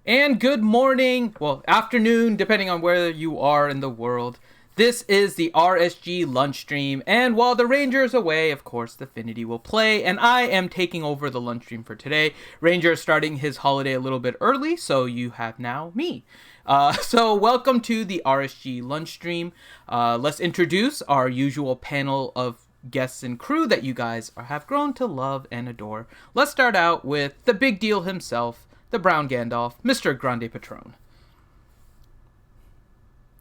And good morning, well, afternoon, depending on where you are in the world. This is the RSG Lunch Stream, and while the Ranger is away, of course, the Affinity will play, and I am taking over the lunch stream for today. Ranger is starting his holiday a little bit early, so you have now me. So welcome to the RSG Lunch Stream. Let's introduce our usual panel of guests and crew that you guys have grown to love and adore. Let's start out with the big deal himself, the Brown Gandalf, Mr. Grande Patron.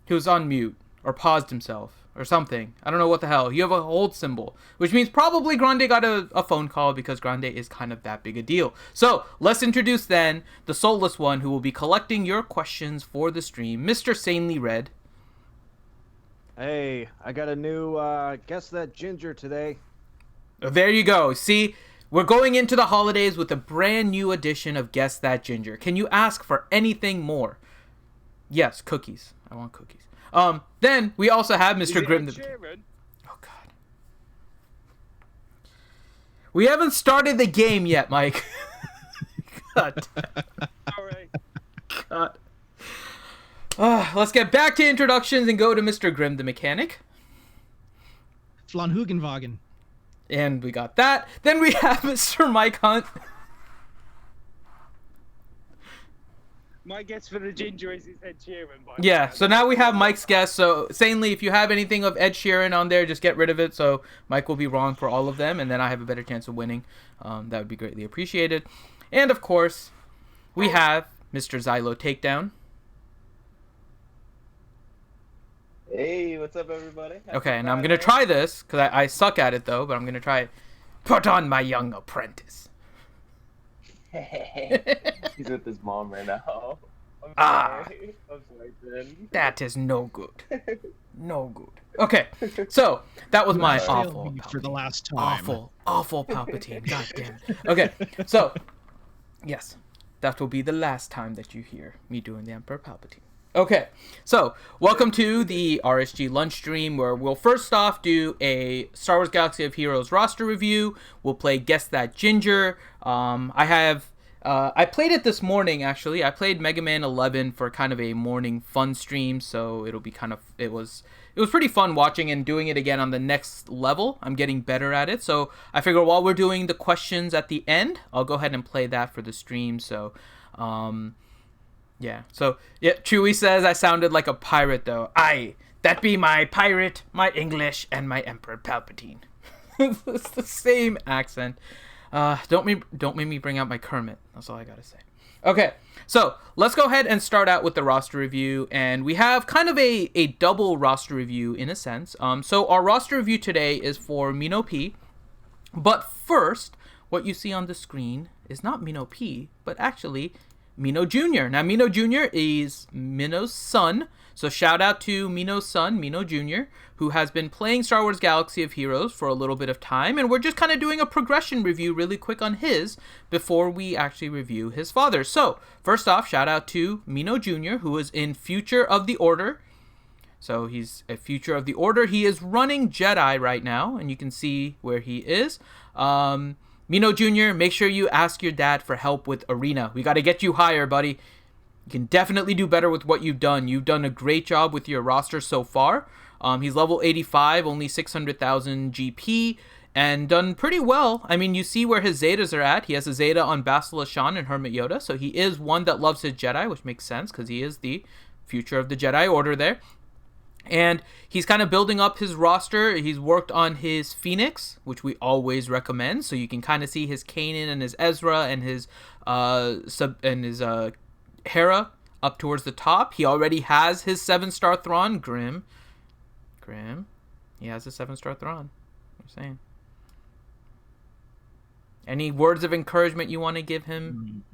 He was on mute, or paused himself, or something. I don't know what the hell. You have a hold symbol, which means probably Grande got a phone call because Grande is kind of that big a deal. So, let's introduce then the soulless one who will be collecting your questions for the stream, Mr. Sanely Red. Hey, I got a new, Guess That Ginger today. There you go. See, we're going into the holidays with a brand new edition of Guess That Ginger. Can you ask for anything more? Yes, cookies. I want cookies. Then we also have Mr. Grim. Oh God. We haven't started the game yet, Mike. God. All right. God. Let's get back to introductions and go to Mr. Grimm the mechanic. Flanhugenwagen. And we got that. Then we have Mr. Mike Hunt. My guess for the ginger is Ed Sheeran. Yeah, so now we have Mike's guess. So, Sanely, if you have anything of Ed Sheeran on there, just get rid of it. So, Mike will be wrong for all of them, and then I have a better chance of winning. That would be greatly appreciated. And, of course, we have Mr. Xylo Takedown. Hey, what's up, everybody? Okay, and I'm going to try this, because I suck at it, though, but I'm going to try it. Put on my young apprentice. He's with his mom right now. I'm sorry. I'm sorry, Ben. That is no good. No good. Okay, so that was my awful for the last time. Awful Palpatine. God damn it. Okay, so yes, that will be the last time that you hear me doing the Emperor Palpatine. Okay, so welcome to the RSG Lunch Stream, where we'll first off do a Star Wars Galaxy of Heroes roster review. We'll play Guess That Ginger. I played it this morning, actually. I played Mega Man 11 for kind of a morning fun stream, so it'll be it was pretty fun watching and doing it again on the next level. I'm getting better at it, so I figure while we're doing the questions at the end, I'll go ahead and play that for the stream. So, yeah. So, yeah, Chewie says I sounded like a pirate, though. Aye, that be my pirate, my English, and my Emperor Palpatine. It's the same accent. Don't make me bring out my Kermit. That's all I gotta say. Okay, so let's go ahead and start out with the roster review, and we have kind of a double roster review in a sense. So our roster review today is for Mino P, but first, what you see on the screen is not Mino P, but actually Mino Jr. Now, Mino Jr. is Mino's son, so shout out to Mino's son, Mino Jr., who has been playing Star Wars Galaxy of Heroes for a little bit of time, and we're just kind of doing a progression review really quick on his before we actually review his father. So, first off, shout out to Mino Jr., who is in Future of the Order. So, he's a Future of the Order. He is running Jedi right now, and you can see where he is. Mino Jr., make sure you ask your dad for help with Arena. We got to get you higher, buddy. You can definitely do better with what you've done. You've done a great job with your roster so far. He's level 85, only 600,000 GP, and done pretty well. I mean, you see where his Zetas are at. He has a Zeta on Bastila Shan and Hermit Yoda, so he is one that loves his Jedi, which makes sense because he is the Future of the Jedi Order there. And he's kind of building up his roster. He's worked on his Phoenix, which we always recommend. So you can kind of see his Kanan and his Ezra and his Hera up towards the top. He already has his 7-star Thrawn, Grim. He has a 7-star Thrawn. I'm saying. Any words of encouragement you want to give him?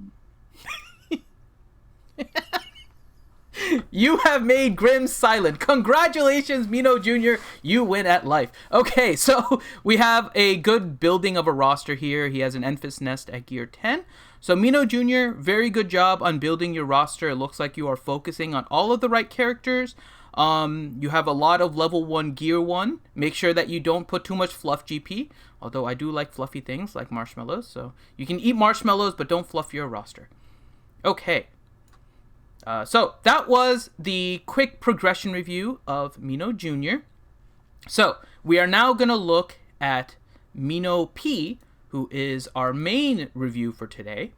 You have made Grim silent. Congratulations, Mino Jr. You win at life. Okay, so we have a good building of a roster here. He has an Enfys Nest at Gear 10. So Mino Jr., very good job on building your roster. It looks like you are focusing on all of the right characters. You have a lot of level 1 Gear 1. Make sure that you don't put too much fluff GP. Although I do like fluffy things like marshmallows. So you can eat marshmallows, but don't fluff your roster. Okay. So that was the quick progression review of Mino Jr. So we are now going to look at Mino P, who is our main review for today.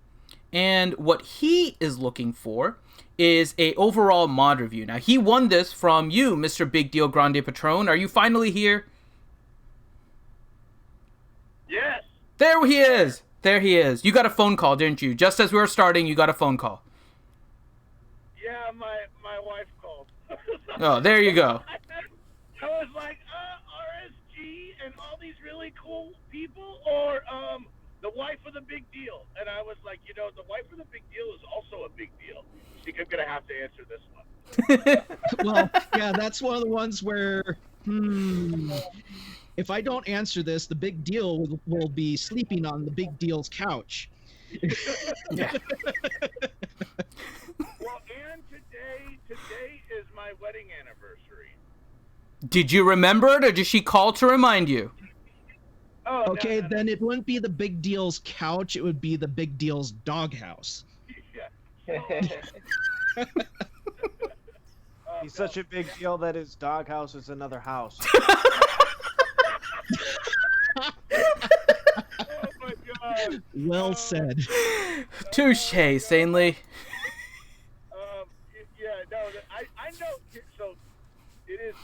And what he is looking for is a overall mod review. Now, he won this from you, Mr. Big Deal Grande Patron. Are you finally here? Yes. There he is. There he is. You got a phone call, didn't you? Just as we were starting, you got a phone call. Yeah, my wife called. Oh, there you go. I was like, RSG and all these really cool people, or the wife of the big deal. And I was like, the wife of the big deal is also a big deal. So I'm going to have to answer this one. Well, yeah, that's one of the ones where, if I don't answer this, the big deal will be sleeping on the big deal's couch. Yeah. Well, and today is my wedding anniversary. Did you remember it, or did she call to remind you? Oh, Okay, no. then it wouldn't be the big deal's couch, it would be the big deal's doghouse. Yeah. He's such a big deal that his doghouse is another house. Oh my God. Well said. Touche, Sanely. Yeah, no, I know. So it is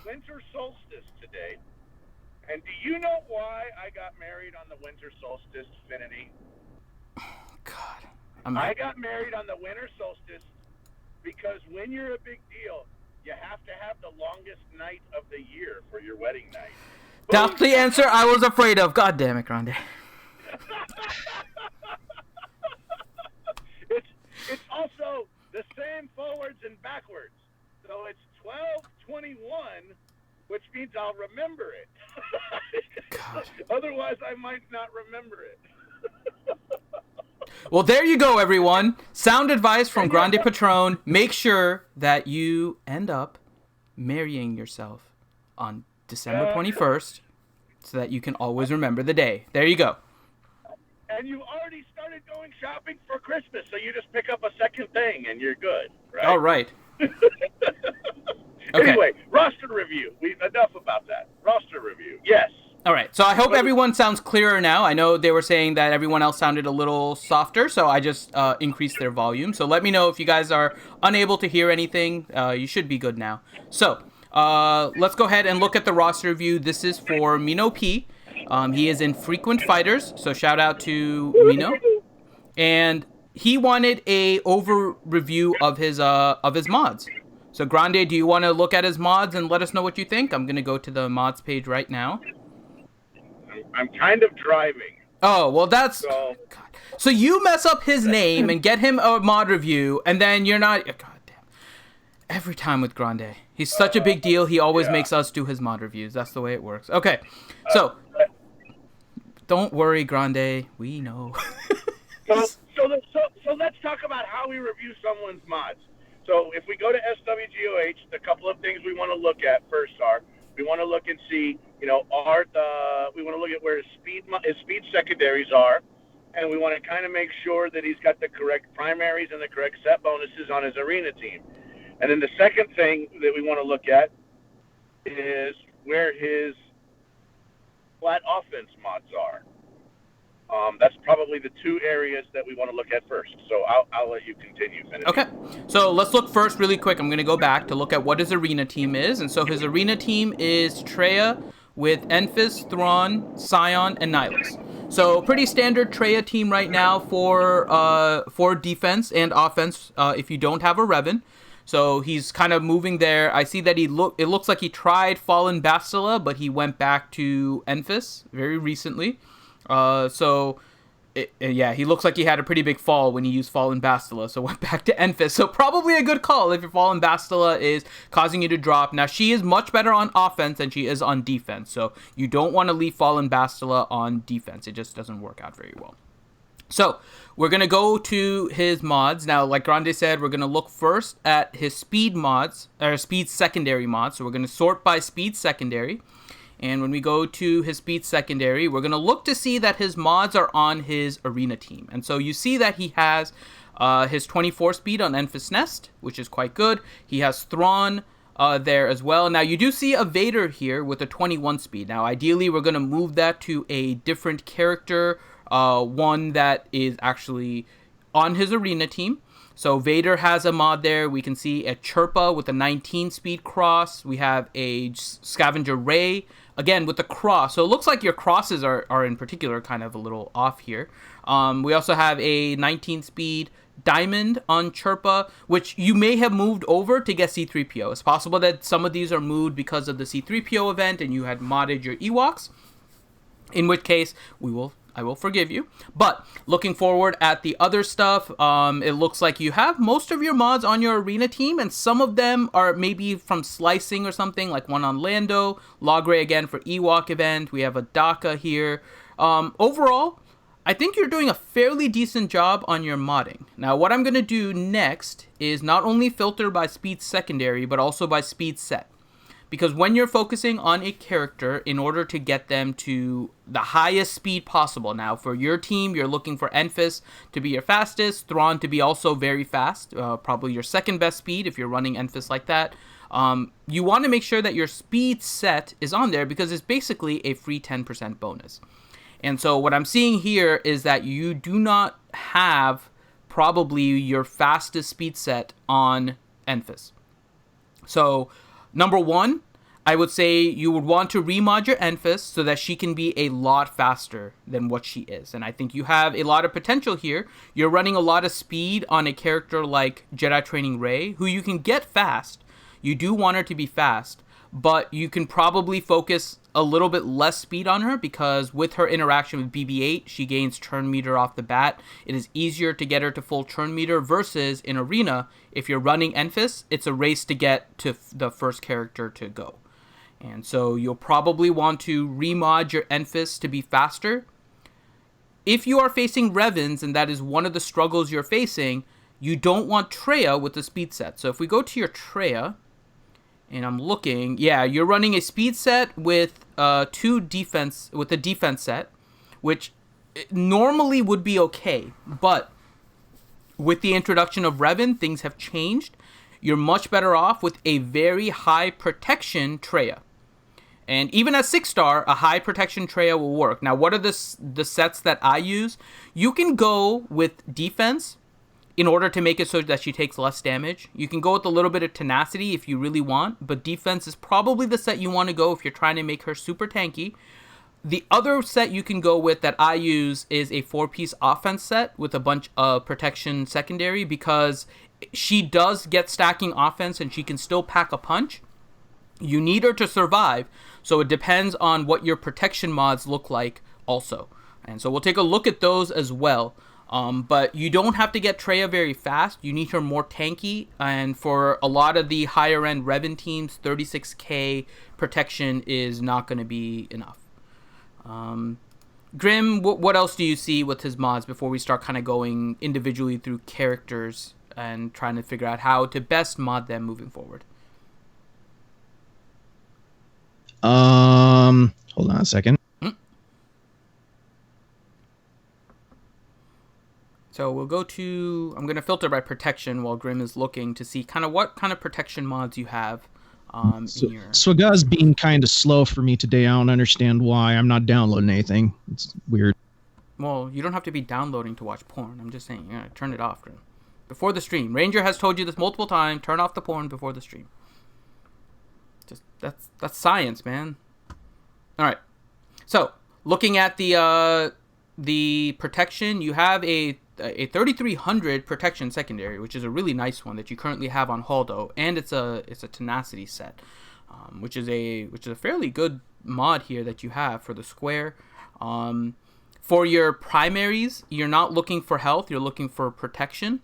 winter solstice today. And do you know why I got married on the winter solstice, Finity? God. I got married on the winter solstice because when you're a big deal, you have to have the longest night of the year for your wedding night. That's the answer I was afraid of. God damn it, Grande. It's also the same forwards and backwards. So it's 12:21, which means I'll remember it. God. Otherwise, I might not remember it. Well, there you go, everyone. Sound advice from Grande Patron. Make sure that you end up marrying yourself on December 21st so that you can always remember the day. There you go. And you already started going shopping for Christmas, so you just pick up a second thing and you're good, right? All right. Anyway, roster review. Enough about that. Roster review. Yes. All right. So I hope everyone sounds clearer now. I know they were saying that everyone else sounded a little softer, so I just increased their volume. So let me know if you guys are unable to hear anything. You should be good now. So let's go ahead and look at the roster review. This is for Mino P. He is in Frequent Fighters, so shout out to Mino. And he wanted a over review of his mods. So Grande, do you want to look at his mods and let us know what you think? I'm gonna go to the mods page right now. I'm kind of driving. Oh, well, that's... So, God. So you mess up his name and get him a mod review, and then you're not... God damn. Every time with Grande. He's such a big deal, he always makes us do his mod reviews. That's the way it works. Okay, so... Don't worry, Grande. We know. so let's talk about how we review someone's mods. So if we go to SWGOH, the couple of things we want to look at first are, we want to look and see, we want to look at where his speed secondaries are, and we want to kind of make sure that he's got the correct primaries and the correct set bonuses on his arena team. And then the second thing that we want to look at is where his flat offense mods are. That's probably the two areas that we want to look at first. So I'll let you continue, Finity. Okay, so let's look first really quick. I'm going to go back to look at what his arena team is. And so his arena team is Treya with Enfys, Thrawn, Scion, and Nihilus. So pretty standard Treya team right now for defense and offense if you don't have a Revan. So he's kind of moving there. I see that it looks like he tried Fallen Bastila, but he went back to Enfys very recently. He looks like he had a pretty big fall when he used Fallen Bastila, so went back to Enfys. So probably a good call if your Fallen Bastila is causing you to drop. Now, she is much better on offense than she is on defense, so you don't want to leave Fallen Bastila on defense. It just doesn't work out very well. So we're going to go to his mods. Now, like Grande said, we're going to look first at his speed mods, or speed secondary mods. So we're going to sort by speed secondary. And when we go to his speed secondary, we're going to look to see that his mods are on his arena team. And so you see that he has his 24 speed on Enfys Nest, which is quite good. He has Thrawn there as well. Now, you do see a Vader here with a 21 speed. Now, ideally, we're going to move that to a different character, one that is actually on his arena team. So Vader has a mod there. We can see a Chirpa with a 19 speed cross. We have a Scavenger Ray, again, with the cross. So it looks like your crosses are in particular kind of a little off here. We also have a 19 speed Diamond on Chirpa, which you may have moved over to get C-3PO. It's possible that some of these are moved because of the C-3PO event and you had modded your Ewoks, in which case I will forgive you. But looking forward at the other stuff, it looks like you have most of your mods on your arena team, and some of them are maybe from slicing or something, like one on Lando, Logray again for Ewok event. We have a Daka here. Overall, I think you're doing a fairly decent job on your modding. Now, what I'm going to do next is not only filter by speed secondary, but also by speed set. Because when you're focusing on a character, in order to get them to the highest speed possible, now for your team, you're looking for Enfys to be your fastest, Thrawn to be also very fast, probably your second best speed if you're running Enfys like that. You want to make sure that your speed set is on there because it's basically a free 10% bonus. And so what I'm seeing here is that you do not have probably your fastest speed set on Enfys. So number one, I would say you would want to remod your Enfys so that she can be a lot faster than what she is. And I think you have a lot of potential here. You're running a lot of speed on a character like Jedi Training Rey, who you can get fast. You do want her to be fast, but you can probably focus a little bit less speed on her because with her interaction with BB-8, she gains turn meter off the bat. It is easier to get her to full turn meter versus in Arena, if you're running Enfys, it's a race to get to the first character to go. And so you'll probably want to remod your Enfys to be faster. If you are facing Revans, and that is one of the struggles you're facing, you don't want Traya with the speed set. So if we go to your Traya, and I'm looking, yeah, you're running a speed set with a defense set, which normally would be okay, but with the introduction of Revan, things have changed. You're much better off with a very high protection Traya. And even at 6-star, a high protection Traya will work. Now, what are the sets that I use? You can go with defense in order to make it so that she takes less damage. You can go with a little bit of tenacity if you really want, but defense is probably the set you want to go if you're trying to make her super tanky. The other set you can go with that I use is a 4-piece offense set with a bunch of protection secondary because she does get stacking offense and she can still pack a punch. You need her to survive, so it depends on what your protection mods look like also. And so we'll take a look at those as well. But you don't have to get Traya very fast. You need her more tanky. And for a lot of the higher end Revan teams, 36k protection is not going to be enough. Grim, what else do you see with his mods before we start kind of going individually through characters and trying to figure out how to best mod them moving forward? Hold on a second. So we'll go to, I'm going to filter by protection while Grim is looking to see kind of what kind of protection mods you have in your... Swaga's being kind of slow for me today. I don't understand why. I'm not downloading anything. It's weird. Well, you don't have to be downloading to watch porn. I'm just saying, turn it off, Grim. Before the stream. Ranger has told you this multiple times. Turn off the porn before the stream. Just that's science, man. All right. So, looking at the protection, you have a 3300 protection secondary, which is a really nice one that you currently have on Haldo, and it's a tenacity set, which is a fairly good mod here that you have for the square. For your primaries, you're not looking for health, you're looking for protection.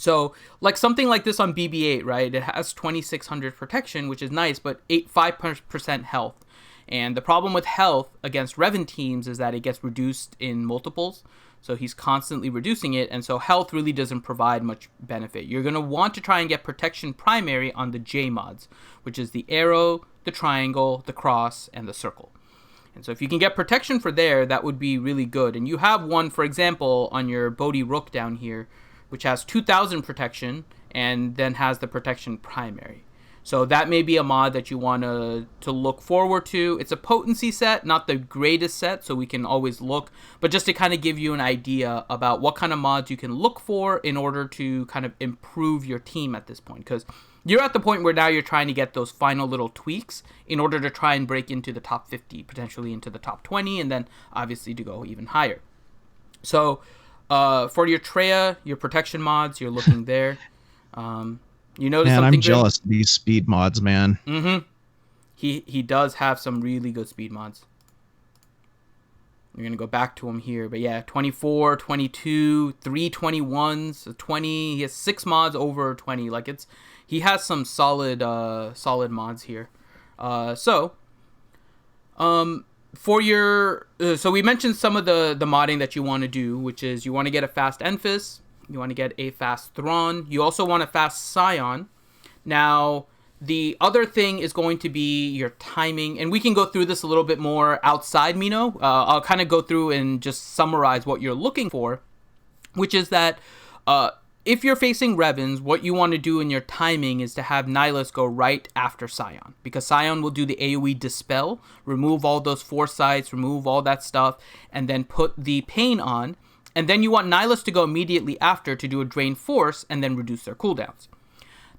So like something like this on BB-8, right? It has 2600 protection, which is nice, but 5% health. And the problem with health against Revan teams is that it gets reduced in multiples. So he's constantly reducing it, and so health really doesn't provide much benefit. You're going to want to try and get protection primary on the J mods, which is the arrow, the triangle, the cross, and the circle. And so if you can get protection for there, that would be really good. And you have one, for example, on your Bodhi Rook down here, which has 2,000 protection and then has the protection primary. So that may be a mod that you want to look forward to. It's a potency set, not the greatest set, so we can always look, but just to kind of give you an idea about what kind of mods you can look for in order to kind of improve your team at this point. Because you're at the point where now you're trying to get those final little tweaks in order to try and break into the top 50, potentially into the top 20, and then obviously to go even higher. So for your Treya, your protection mods, you're looking there. You notice man, something I'm jealous of these speed mods, man. Mm-hmm. He does have some really good speed mods. We're going to go back to him here. But yeah, 24, 22, 3 21s, 20. He has 6 mods over 20. Like he has some solid mods here. So we mentioned some of the modding that you want to do, which is you want to get a fast Enfys. You want to get a fast Thrawn. You also want a fast Scion. Now, the other thing is going to be your timing. And we can go through this a little bit more outside Mino. I'll kind of go through and just summarize what you're looking for, which is that if you're facing Revens, what you want to do in your timing is to have Nihilus go right after Scion. Because Scion will do the AoE Dispel, remove all those foresights, remove all that stuff, and then put the Pain on. And then you want Nihilus to go immediately after to do a Drain Force and then reduce their cooldowns.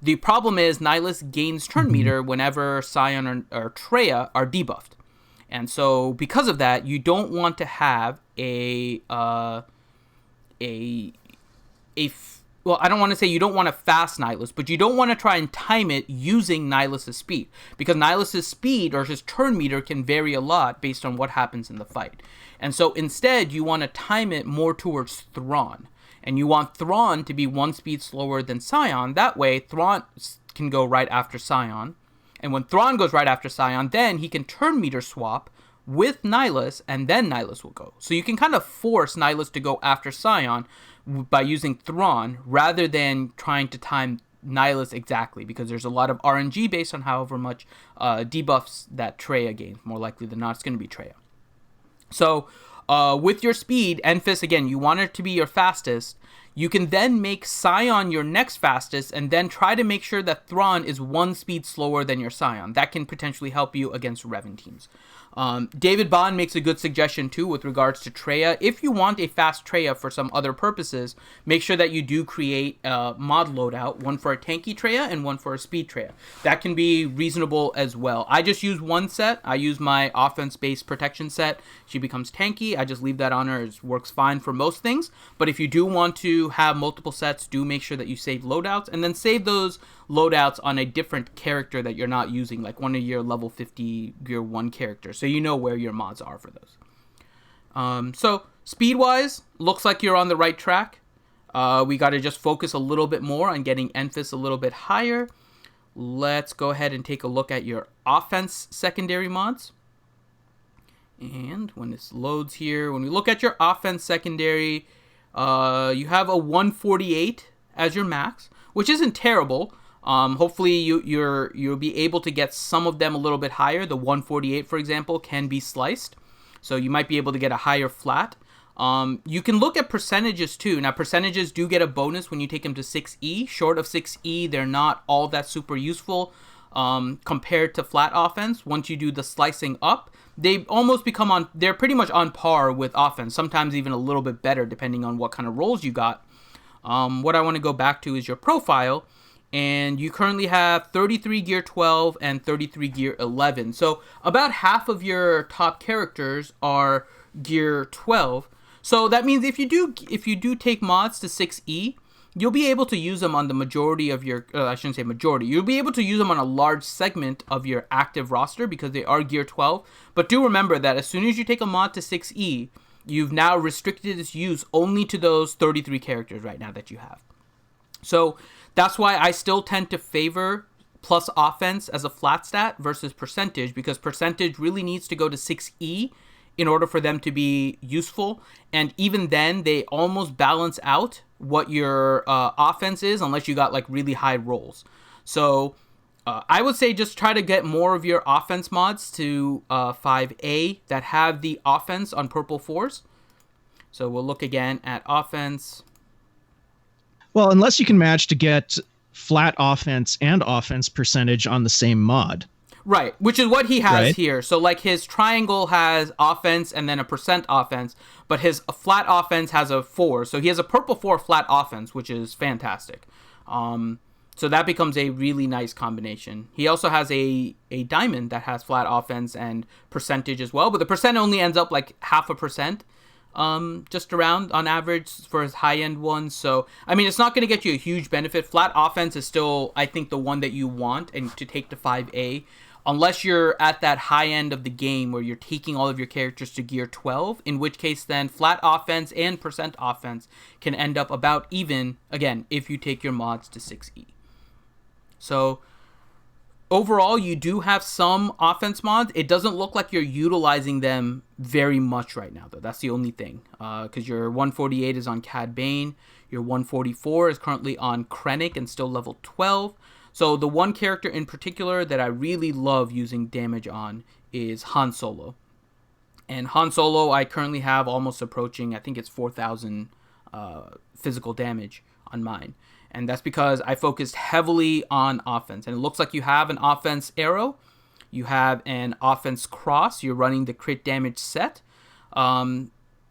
The problem is Nihilus gains turn meter whenever Scion or Treya are debuffed. And so because of that, you don't want to have well, I don't want to say you don't want to fast Nihilus, but you don't want to try and time it using Nihilus' speed. Because Nihilus' speed or his turn meter can vary a lot based on what happens in the fight. And so instead, you want to time it more towards Thrawn. And you want Thrawn to be 1 speed slower than Scion. That way, Thrawn can go right after Scion. And when Thrawn goes right after Scion, then he can turn meter swap with Nihilus, and then Nihilus will go. So you can kind of force Nihilus to go after Scion by using Thrawn, rather than trying to time Nihilus exactly, because there's a lot of RNG based on however much debuffs that Treya gains. More likely than not, it's going to be Treya. So, with your speed, Enfys, again, you want it to be your fastest. You can then make Scion your next fastest, and then try to make sure that Thrawn is 1 speed slower than your Scion. That can potentially help you against Revan teams. David Bond makes a good suggestion too with regards to Treya. If you want a fast Treya for some other purposes, make sure that you do create a mod loadout, one for a tanky Treya and one for a speed Treya. That can be reasonable as well. I just use one set. I use my offense-based protection set. She becomes tanky. I just leave that on her. It works fine for most things. But if you do want to have multiple sets, do make sure that you save loadouts, and then save those loadouts on a different character that you're not using, like one of your level 50 gear 1 characters, so you know where your mods are for those. So speed wise, looks like you're on the right track. We got to just focus a little bit more on getting Enfys a little bit higher. Let's go ahead and take a look at your offense secondary mods. And when this loads here, when we look at your offense secondary, you have a 148 as your max, which isn't terrible. Hopefully you'll be able to get some of them a little bit higher. The 148, for example, can be sliced, so you might be able to get a higher flat. You can look at percentages too. Now, percentages do get a bonus when you take them to 6E. Short of 6E, they're not all that super useful compared to flat offense. Once you do the slicing up, they almost they're pretty much on par with offense, sometimes even a little bit better depending on what kind of rolls you got. What I want to go back to is your profile. And you currently have 33 gear 12 and 33 gear 11. So about half of your top characters are gear 12. So that means if you do take mods to 6E, you'll be able to use them on the majority of your, I shouldn't say majority, you'll be able to use them on a large segment of your active roster because they are gear 12. But do remember that as soon as you take a mod to 6E, you've now restricted its use only to those 33 characters right now that you have. So that's why I still tend to favor plus offense as a flat stat versus percentage, because percentage really needs to go to 6E in order for them to be useful. And even then, they almost balance out what your offense is, unless you got like really high rolls. So I would say just try to get more of your offense mods to 5A that have the offense on purple 4s. So we'll look again at offense. Well, unless you can manage to get flat offense and offense percentage on the same mod. Right, which is what he has Right. here. So like his triangle has offense and then a percent offense, but his flat offense has a 4. So he has a purple 4 flat offense, which is fantastic. So that becomes a really nice combination. He also has a diamond that has flat offense and percentage as well, but the percent only ends up like 0.5%. Just around on average for his high-end ones. So, I mean, it's not going to get you a huge benefit. Flat offense is still, I think, the one that you want and to take to 5A. Unless you're at that high end of the game where you're taking all of your characters to gear 12, in which case then flat offense and percent offense can end up about even, again, if you take your mods to 6E. So, overall, you do have some offense mods. It doesn't look like you're utilizing them very much right now, though. That's the only thing. Because your 148 is on Cad Bane. Your 144 is currently on Krennic and still level 12. So the one character in particular that I really love using damage on is Han Solo. And Han Solo, I currently have almost approaching, I think it's 4,000 physical damage on mine. And that's because I focused heavily on offense. And it looks like you have an offense arrow. You have an offense cross. You're running the crit damage set.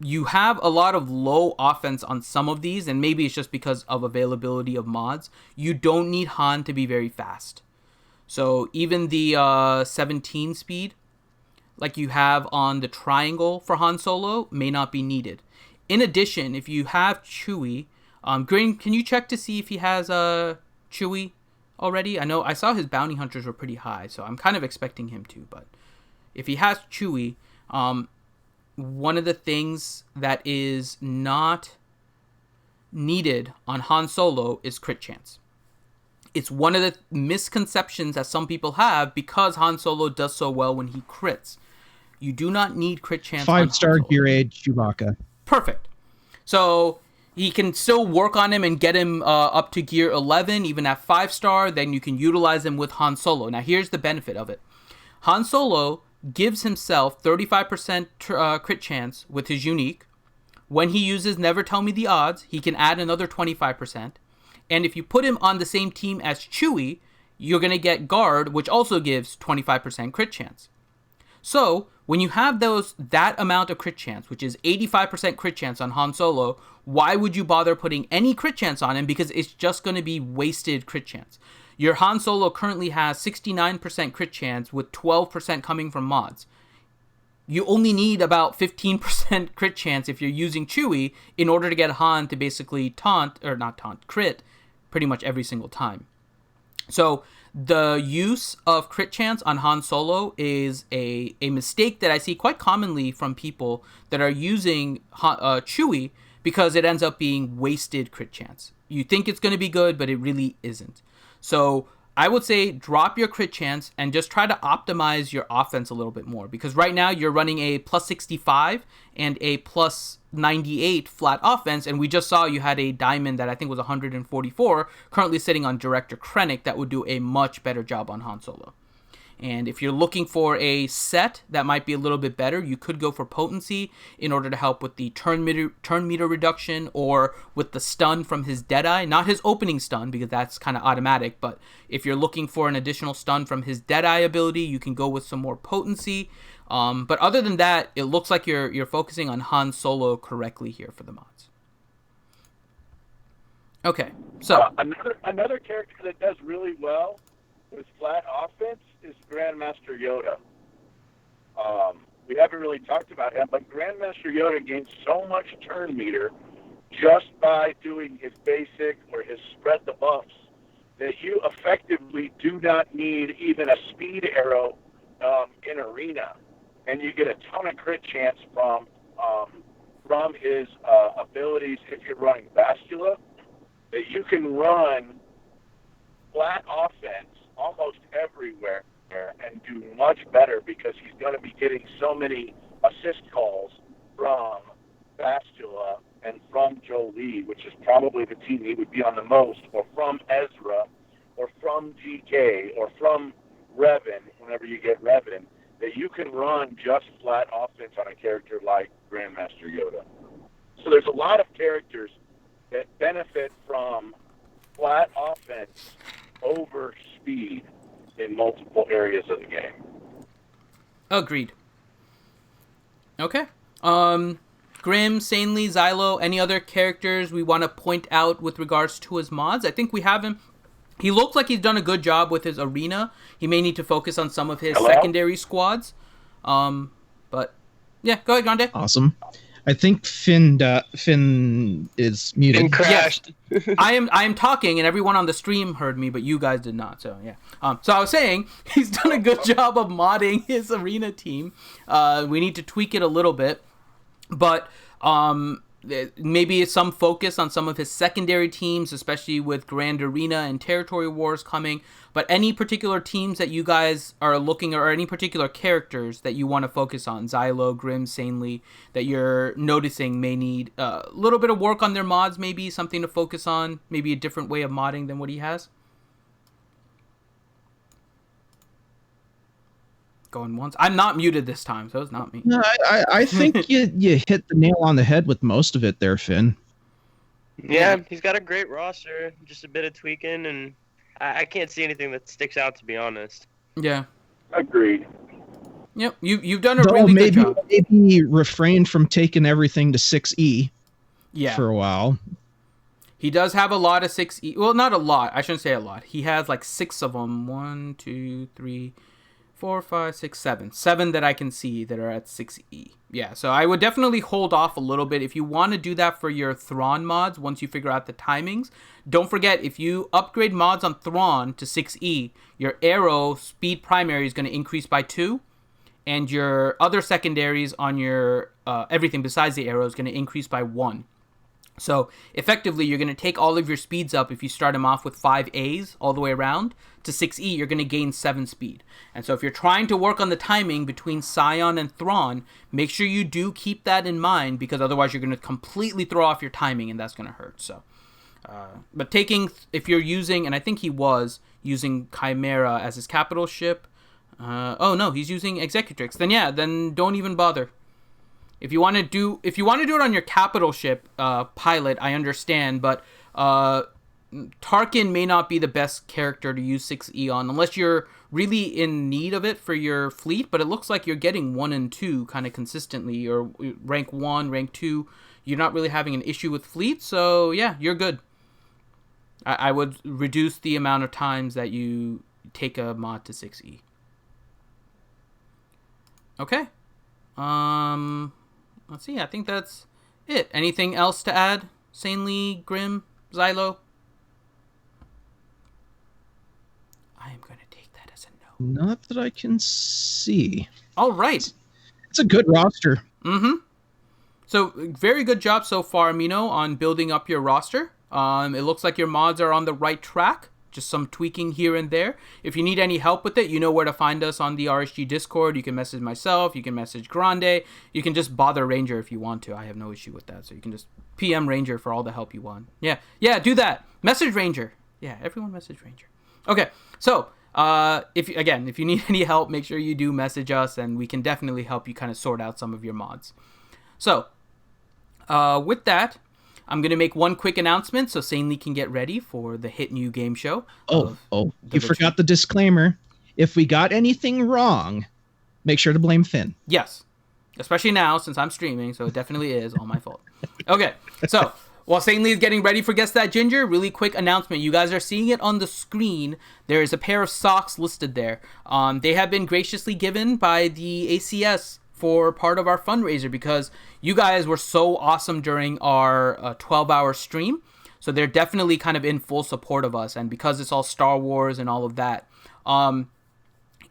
You have a lot of low offense on some of these, and maybe it's just because of availability of mods. You don't need Han to be very fast. So even the 17 speed, like you have on the triangle for Han Solo, may not be needed. In addition, if you have Chewie, Green, can you check to see if he has Chewie already? I know I saw his bounty hunters were pretty high, so I'm kind of expecting him to. But if he has Chewie, one of the things that is not needed on Han Solo is crit chance. It's one of the misconceptions that some people have because Han Solo does so well when he crits. You do not need crit chance. 5-star gear 8 Chewbacca. Perfect. So he can still work on him and get him up to gear 11, even at 5-star. Then you can utilize him with Han Solo. Now here's the benefit of it. Han Solo gives himself 35% crit chance with his unique. When he uses Never Tell Me the Odds, he can add another 25%. And if you put him on the same team as Chewie, you're going to get Guard, which also gives 25% crit chance. So, when you have that amount of crit chance, which is 85% crit chance on Han Solo, why would you bother putting any crit chance on him? Because it's just going to be wasted crit chance. Your Han Solo currently has 69% crit chance with 12% coming from mods. You only need about 15% crit chance if you're using Chewie in order to get Han to basically crit pretty much every single time. So the use of crit chance on Han Solo is a mistake that I see quite commonly from people that are using Chewie because it ends up being wasted crit chance. You think it's going to be good, but it really isn't. So I would say drop your crit chance and just try to optimize your offense a little bit more. Because right now you're running a plus 65 and a plus 98 flat offense. And we just saw you had a diamond that I think was 144, currently sitting on Director Krennic that would do a much better job on Han Solo. And if you're looking for a set that might be a little bit better, you could go for potency in order to help with the turn meter reduction or with the stun from his Deadeye. Not his opening stun, because that's kind of automatic, but if you're looking for an additional stun from his Deadeye ability, you can go with some more potency. But other than that, it looks like you're focusing on Han Solo correctly here for the mods. Okay, so another character that does really well with flat offense is Grandmaster Yoda. We haven't really talked about him, but Grandmaster Yoda gains so much turn meter just by doing his basic or his spread the buffs that you effectively do not need even a speed arrow in arena, and you get a ton of crit chance from his abilities if you're running Bastila, that you can run flat offense almost everywhere and do much better because he's going to be getting so many assist calls from Bastula and from Jolie, which is probably the team he would be on the most, or from Ezra, or from GK, or from Revan, whenever you get Revan, that you can run just flat offense on a character like Grandmaster Yoda. So there's a lot of characters that benefit from flat offense over speed in multiple areas of the game. Agreed. Okay. Grim, Sanely, Xylo, any other characters we want to point out with regards to his mods? I think we have him. He looks like he's done a good job with his arena. He may need to focus on some of his secondary squads. But yeah, go ahead, Grande. Awesome. I think Finn is muted. Finn crashed. Yes. I am talking, and everyone on the stream heard me, but you guys did not. So yeah. So I was saying he's done a good job of modding his arena team. We need to tweak it a little bit, but maybe some focus on some of his secondary teams, especially with Grand Arena and Territory Wars coming. But any particular teams that you guys are looking at, or any particular characters that you want to focus on, Xylo, Grim, Sanely, that you're noticing may need a little bit of work on their mods, maybe something to focus on, maybe a different way of modding than what he has? Going once. I'm not muted this time, so it's not me. No, I think you hit the nail on the head with most of it there, Finn. Yeah, he's got a great roster. Just a bit of tweaking, and I can't see anything that sticks out, to be honest. Yeah. Agreed. Yep, you've done a really good job. Maybe refrain from taking everything to 6E for a while. He does have a lot of 6E. Well, not a lot. I shouldn't say a lot. He has like 6 of them. 1, 2, 3, 4, 5, 6, 7. 7 that I can see that are at 6E. Yeah, so I would definitely hold off a little bit. If you want to do that for your Thrawn mods, once you figure out the timings, don't forget, if you upgrade mods on Thrawn to 6E, your arrow speed primary is going to increase by 2, and your other secondaries on your everything besides the arrow is going to increase by 1. So effectively, you're going to take all of your speeds up. If you start them off with 5 A's all the way around to 6E, you're going to gain 7 speed. And so if you're trying to work on the timing between Scion and Thrawn, make sure you do keep that in mind, because otherwise you're going to completely throw off your timing, and that's going to hurt. So, but if you're using, and I think he was using Chimera as his capital ship. Oh no, he's using Executrix. Then don't even bother. If you want to do it on your capital ship pilot, I understand, but Tarkin may not be the best character to use 6E on unless you're really in need of it for your fleet. But it looks like you're getting 1 and 2 kind of consistently, or rank 1, rank 2. You're not really having an issue with fleet, so yeah, you're good. I would reduce the amount of times that you take a mod to 6E. Okay. Let's see. I think that's it. Anything else to add? Sanely, Grim, Xylo? I am going to take that as a no. Not that I can see. All right. It's a good roster. Mm-hmm. So, very good job so far, Amino, on building up your roster. It looks like your mods are on the right track. Just some tweaking here and there. If you need any help with it, you know where to find us on the RSG Discord. You can message myself. You can message Grande. You can just bother Ranger if you want to. I have no issue with that. So you can just PM Ranger for all the help you want. Yeah, do that. Message Ranger. Yeah, everyone message Ranger. Okay, so if you need any help, make sure you do message us, and we can definitely help you kind of sort out some of your mods. So with that, I'm going to make one quick announcement so Sanely can get ready for the hit new game show. You forgot the disclaimer. If we got anything wrong, make sure to blame Finn. Yes, especially now since I'm streaming, so it definitely is all my fault. Okay, so while Sanely is getting ready for Guess That Ginger, really quick announcement. You guys are seeing it on the screen. There is a pair of socks listed there. They have been graciously given by the ACS for part of our fundraiser, because you guys were so awesome during our 12-hour stream. So they're definitely kind of in full support of us. And because it's all Star Wars and all of that,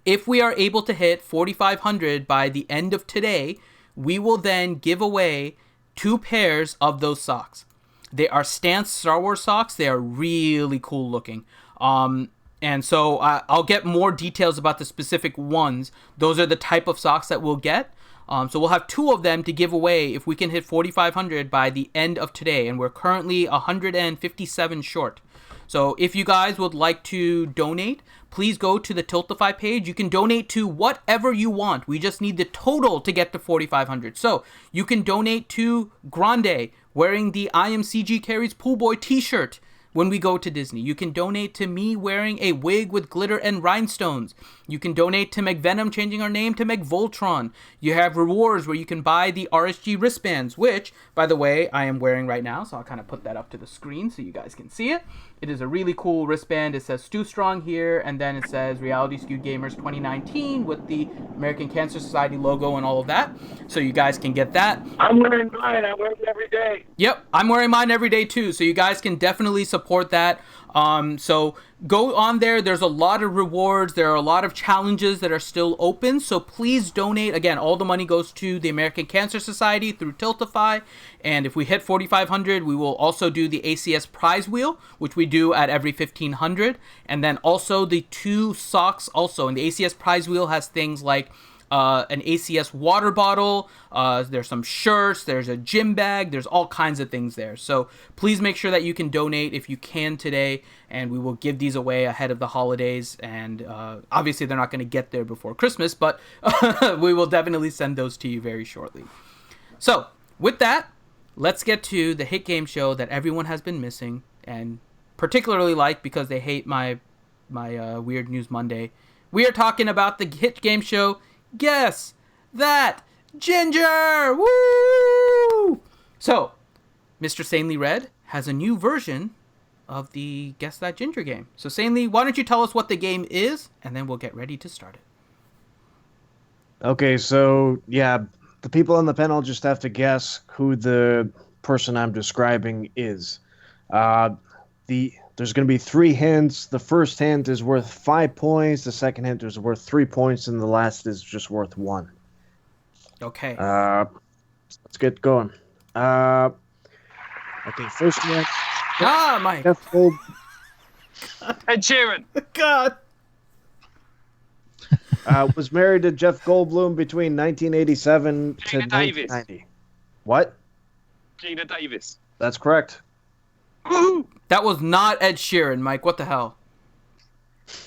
if we are able to hit 4,500 by the end of today, we will then give away 2 pairs of those socks. They are Stance Star Wars socks. They are really cool looking. And so I'll get more details about the specific ones. Those are the type of socks that we'll get. So we'll have 2 of them to give away if we can hit 4,500 by the end of today, and we're currently 157 short. So if you guys would like to donate, please go to the Tiltify page. You can donate to whatever you want. We just need the total to get to 4,500. So you can donate to Grande wearing the I Am CG Carries Pool Boy t-shirt when we go to Disney. You can donate to me wearing a wig with glitter and rhinestones. You can donate to McVenom changing our name to McVoltron. You have rewards where you can buy the RSG wristbands, which, by the way, I am wearing right now. So I'll kind of put that up to the screen so you guys can see it. It is a really cool wristband. It says Stu Strong here, and then it says Reality Skewed Gamers 2019 with the American Cancer Society logo and all of that. So you guys can get that. I'm wearing mine. I wear it every day. Yep, I'm wearing mine every day too, so you guys can definitely support that. So go on there. There's a lot of rewards. There are a lot of challenges that are still open, so please donate. Again, all the money goes to the American Cancer Society through Tiltify, and if we hit 4,500, we will also do the ACS prize wheel, which we do at every 1,500, and then also the 2 socks also. And the ACS prize wheel has things like an ACS water bottle, there's some shirts, there's a gym bag, there's all kinds of things there. So please make sure that you can donate if you can today, and we will give these away ahead of the holidays. And obviously they're not going to get there before Christmas, but we will definitely send those to you very shortly. So with that, let's get to the hit game show that everyone has been missing, and particularly like because they hate my Weird News Monday. We are talking about the hit game show Guess That Ginger! Woo! So, Mr. Sanely Red has a new version of the Guess That Ginger game. So, Sanely, why don't you tell us what the game is, and then we'll get ready to start it. Okay, so yeah, the people on the panel just have to guess who the person I'm describing is. There's going to be 3 hints. The first hint is worth 5 points. The second hint is worth 3 points, and the last is just worth 1. Okay. Let's get going. Okay, first one. Mike. Jeff Gold. Ed Sheeran. God. Was married to Jeff Goldblum between 1987 to Gina Davis. 1990. What? Gina Davis. That's correct. Woohoo! That was not Ed Sheeran, Mike. What the hell?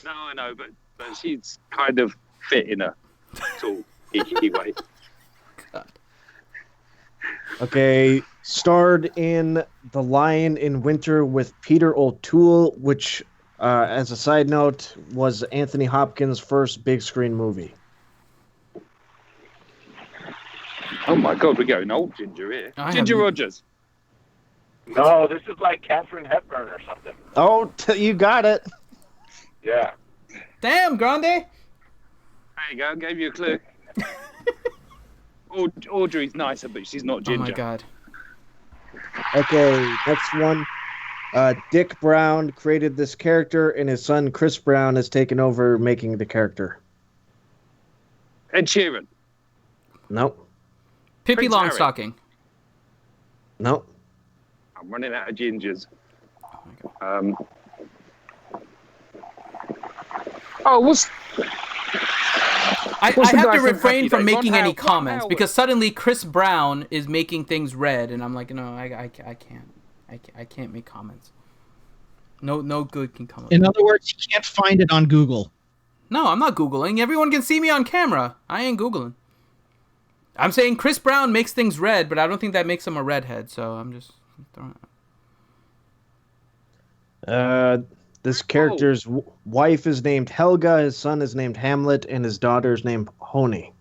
No, I know, but she's kind of fit in a sort of icky way. God. Okay, starred in The Lion in Winter with Peter O'Toole, which, as a side note, was Anthony Hopkins' first big screen movie. Oh my God, we're going old Ginger here. Ginger Rogers. No, this is like Katharine Hepburn or something. Oh, you got it. Yeah. Damn, Grande. There you go, gave you a clue. Audrey's nicer, but she's not Ginger. Oh my God. Okay, next one. Dick Brown created this character, and his son Chris Brown has taken over making the character. Ed Sheeran. Nope. Pippi Prince Harry. Longstocking. Nope. I'm running out of gingers. What's I the have guy to from refrain Happy from Days? making Ron any Howard. comments because suddenly Chris Brown is making things red, and I'm like, no, I can't make comments. No good can come. In other words, you can't find it on Google. No, I'm not Googling. Everyone can see me on camera. I ain't Googling. I'm saying Chris Brown makes things red, but I don't think that makes him a redhead. So I'm just throwing it. This character's wife is named Helga, his son is named Hamlet, and his daughter is named Honey.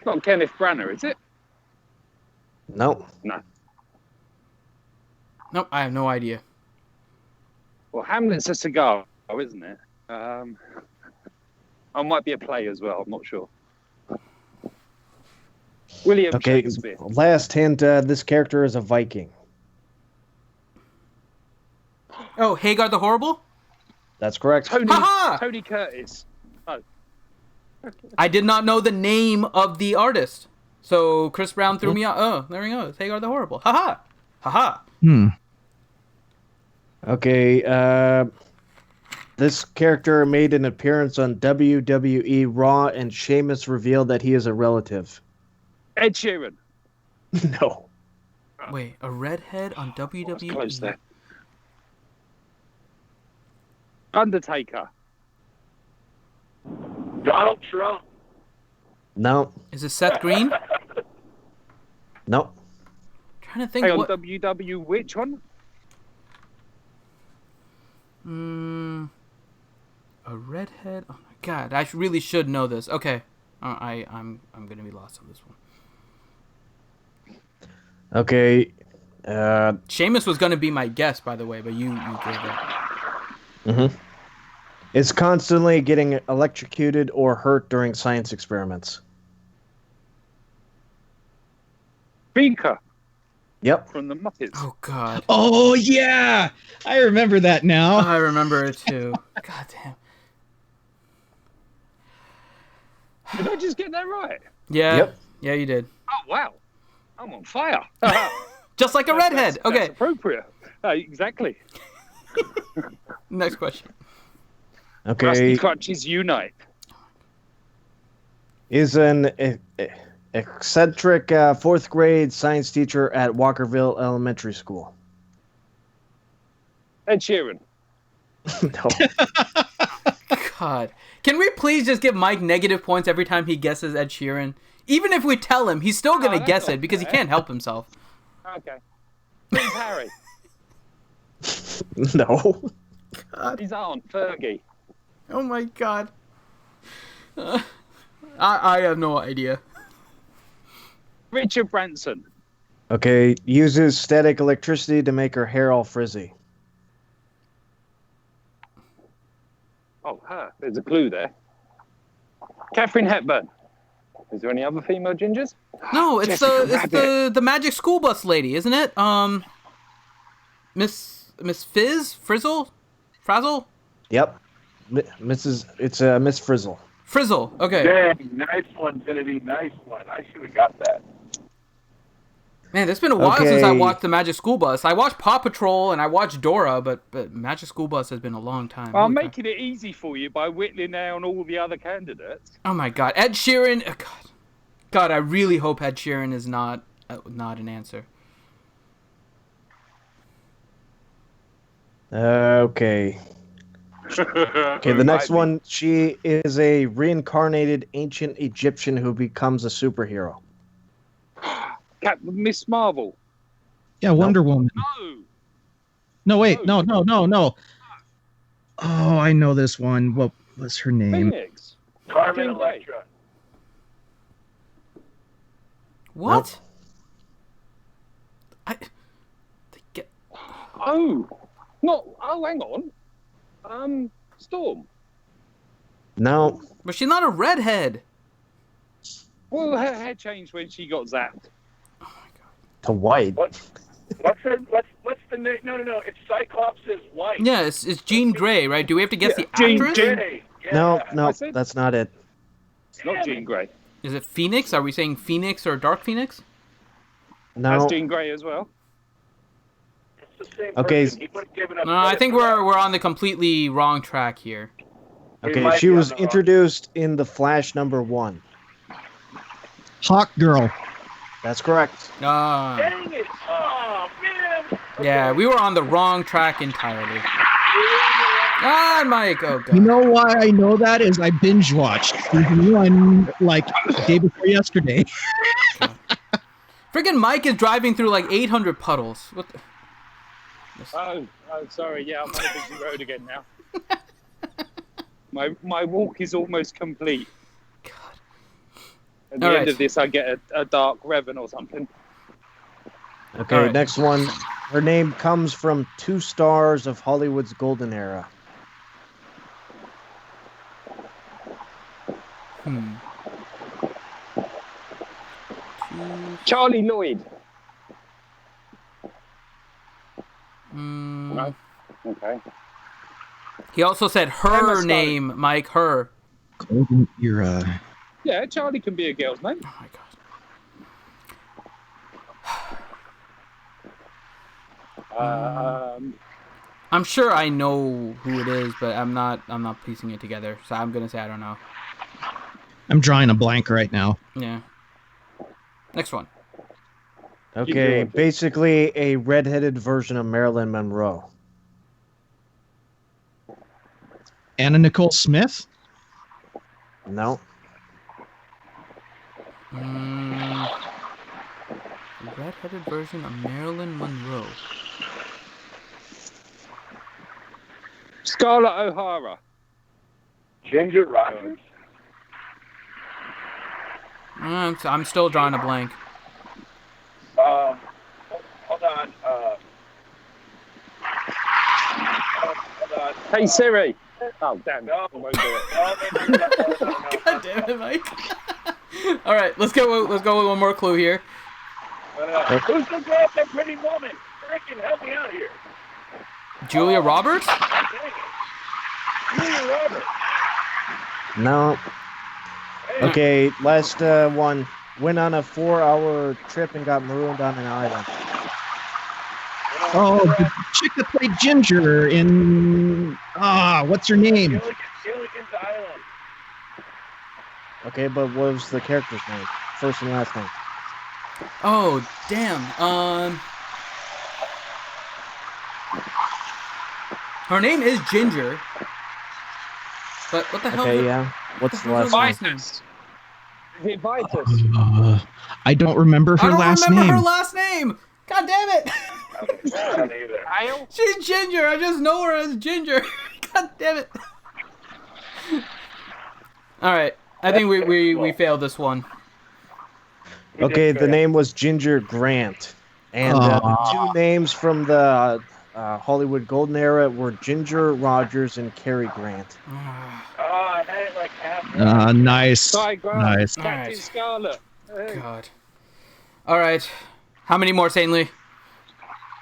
not Kenneth Branagh, is it? Nope. No. Nope, I have no idea. Well, Hamlet's a cigar, isn't it? I might be a play as well. I'm not sure. William Okay, Shakespeare. last hint, this character is a Viking. Oh, Hagar the Horrible? That's correct. Tony Curtis. Oh. I did not know the name of the artist. So Chris Brown threw me out. Oh, there we go. It's Hagar the Horrible. Haha. Haha. Okay, This character made an appearance on WWE Raw, and Sheamus revealed that he is a relative. Ed Sheeran. No. Wait, a redhead on WWE? Close there. Undertaker. Donald Trump. No. Is it Seth Green? No. Trying to think Hey, on what. WW, which one? A redhead. Oh my god, I really should know this. Okay, I'm gonna be lost on this one. Okay. Sheamus was gonna be my guess, by the way, but you gave it. Is constantly getting electrocuted or hurt during science experiments. Beaker Yep. from the Muppets. Oh god. Oh yeah, I remember that now. I remember it too. God damn. Did I just get that right? Yeah. Yep. Yeah, you did. Oh, wow. I'm on fire. Just like a redhead. That's Okay. appropriate. Exactly. Next question. Okay. Rusty Crutches Unite. Is an eccentric fourth grade science teacher at Walkerville Elementary School. Ed Sheeran. No. God. Can we please just give Mike negative points every time he guesses Ed Sheeran? Even if we tell him, he's still gonna that's guess not it because he fair. can't help himself. Okay. Prince Harry. No. His aunt, Fergie. Oh my god. I have no idea. Richard Branson. Okay. Uses static electricity to make her hair all frizzy. Oh, her. There's a clue there. Catherine Hepburn. Is there any other female gingers? No, it's the magic school bus lady, isn't it? Miss Frizzle? Frazzle? Yep. Miss Frizzle. Frizzle. Okay. Dang, nice one, Kennedy. Nice one. I should have got that. Man, it's been a while Okay. since I watched the Magic School Bus. I watched Paw Patrol and I watched Dora, but Magic School Bus has been a long time. I'm Holy making it easy for you by whittling down all the other candidates. crap. Oh my god, Ed Sheeran. God, I really hope Ed Sheeran is not an answer. Okay. Okay, the next one. She is a reincarnated ancient Egyptian who becomes a superhero. Miss Marvel. Yeah, Wonder Woman. No. No, wait, no. Oh, I know this one. What was her name? Phoenix. Carmen Jean Grey. Electra. What? Oh. No. Oh, hang on. Storm. No. But she's not a redhead. Well, her hair changed when she got zapped. To white. What's the name? No. It's Cyclops' wife. Yeah, it's Jean Grey, right? Do we have to guess the Jean- actress? Grey. Yeah. No, I said- that's not it. It's not Jean Grey. Is it Phoenix? Are we saying Phoenix or Dark Phoenix? No. That's Jean Grey as well. It's the same Okay. person. He would've given up No, I credit think for that. we're on the completely wrong track here. We Okay, might she be on was the wrong- introduced in The Flash #1. Hawk Girl. That's correct. Dang it! Oh man! Yeah, we were on the wrong track entirely. Ah, Mike. Oh god. You know why I know that is I binge watched season 1 like the day before yesterday. Friggin' Mike is driving through like 800 puddles. What the? Oh, sorry. Yeah, I'm on a busy road again now. My walk is almost complete. God. At the All end right. of this, I get a dark Revan or something. Okay, All right. next one. Her name comes from 2 stars of Hollywood's golden era. Charlie Lloyd. Mm, No. Okay. he also said Emma her Stone. name, Mike. Her. Golden era. Yeah, Charlie can be a girl's name. Oh my god. I'm sure I know who it is, but I'm not piecing it together. So I'm gonna say I don't know. I'm drawing a blank right now. Yeah. Next one. Okay, basically a redheaded version of Marilyn Monroe. Anna Nicole Smith? No. Redheaded version of Marilyn Monroe. Scarlett O'Hara. Ginger Rogers. I'm still drawing a blank. Hold on. Hold on. Hey Siri. Oh damn! No. I won't do it. No. God damn it, Mike. All right, let's go with one more clue here. Who's the girl with the pretty woman? Freaking help me out here. Julia Roberts? Julia Roberts. No. Okay, last one. Went on a 4-hour trip and got marooned on an island. Oh, the chick that played Ginger in... what's her name? Gilligan's Island. Okay, but what was the character's name? First and last name. Oh, damn. Her name is Ginger. But what the hell? Okay, yeah. What's the last name? Vitus. I don't remember her last name. I don't remember her last name. God damn it. I don't either. Ale? She's Ginger. I just know her as Ginger. God damn it. All right. I think we failed this one. Okay, the name was Ginger Grant. And the two names from the Hollywood Golden Era were Ginger Rogers and Cary Grant. Oh, I had it like half. Nice. Sorry, Grant. Nice. Captain Alright. Scarlet. Hey. God. All right. How many more, Saintly?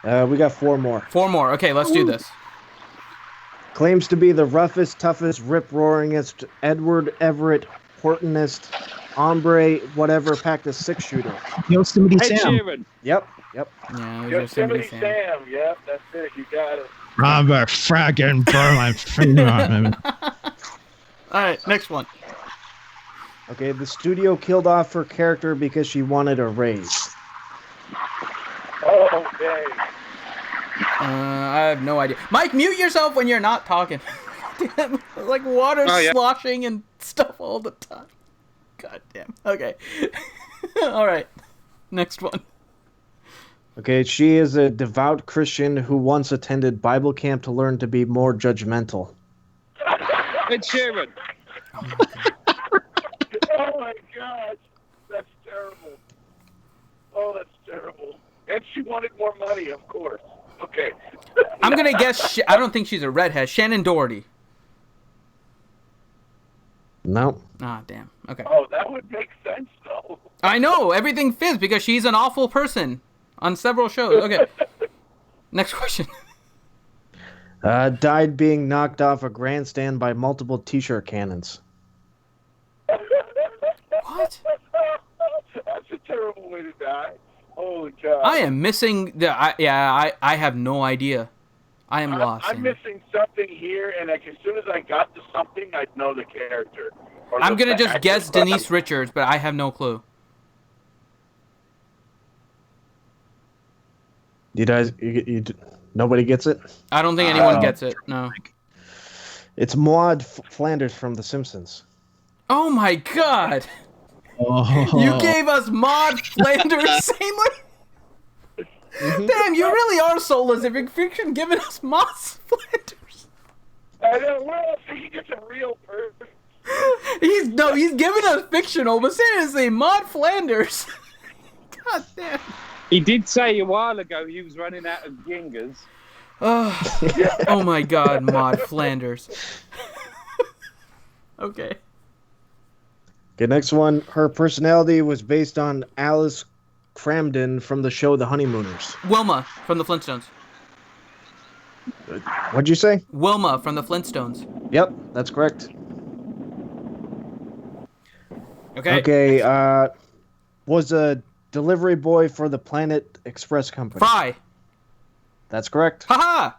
We got 4 more. 4 more. Okay, let's do this. Claims to be the roughest, toughest, rip-roaringest, Edward Everett Hortonist, hombre, whatever, packed a 6-shooter. Yosemite Ed Sam. Sheeran. Yep. Yeah, it was Yosemite Yosemite Sam. Sam. Yep, that's it. You got it. Robert fragging burn my finger. All right, next one. Okay, the studio killed off her character because she wanted a raise. Oh, dang. I have no idea. Mike, mute yourself when you're not talking. Damn, like water sloshing and stuff all the time. God damn. Okay. All right. Next one. Okay, she is a devout Christian who once attended Bible camp to learn to be more judgmental. Ed Sheeran. Oh my gosh, that's terrible. Oh, that's terrible. And she wanted more money, of course. Okay. I'm gonna guess. I don't think she's a redhead. Shannon Doherty. No. Ah, damn. Okay. Oh, that would make sense, though. I know everything fits because she's an awful person on several shows. Okay. Next question. Died being knocked off a grandstand by multiple t-shirt cannons. What? That's a terrible way to die. Holy cow. I am missing the. I have no idea. I am lost. I'm missing something here, and like, as soon as I got to something, I'd know the character. I'm gonna just guess Denise Richards, but I have no clue. You guys, nobody gets it? I don't think anyone gets it. No. It's Maude Flanders from The Simpsons. Oh my god! Oh. You gave us Maude Flanders Saintly? Damn, you really are soulless if you're freaking giving us Maude Flanders. I don't know if he gets a real person. He's giving us fictional, but seriously, Maude Flanders. God damn. He did say a while ago he was running out of gingers. Oh my god, Maude Flanders. Okay. Okay, next one. Her personality was based on Alice Cramden from the show The Honeymooners. Wilma from the Flintstones. What'd you say? Wilma from the Flintstones. Yep, that's correct. Okay. Okay, was a delivery boy for the Planet Express company. Fry. That's correct. Haha.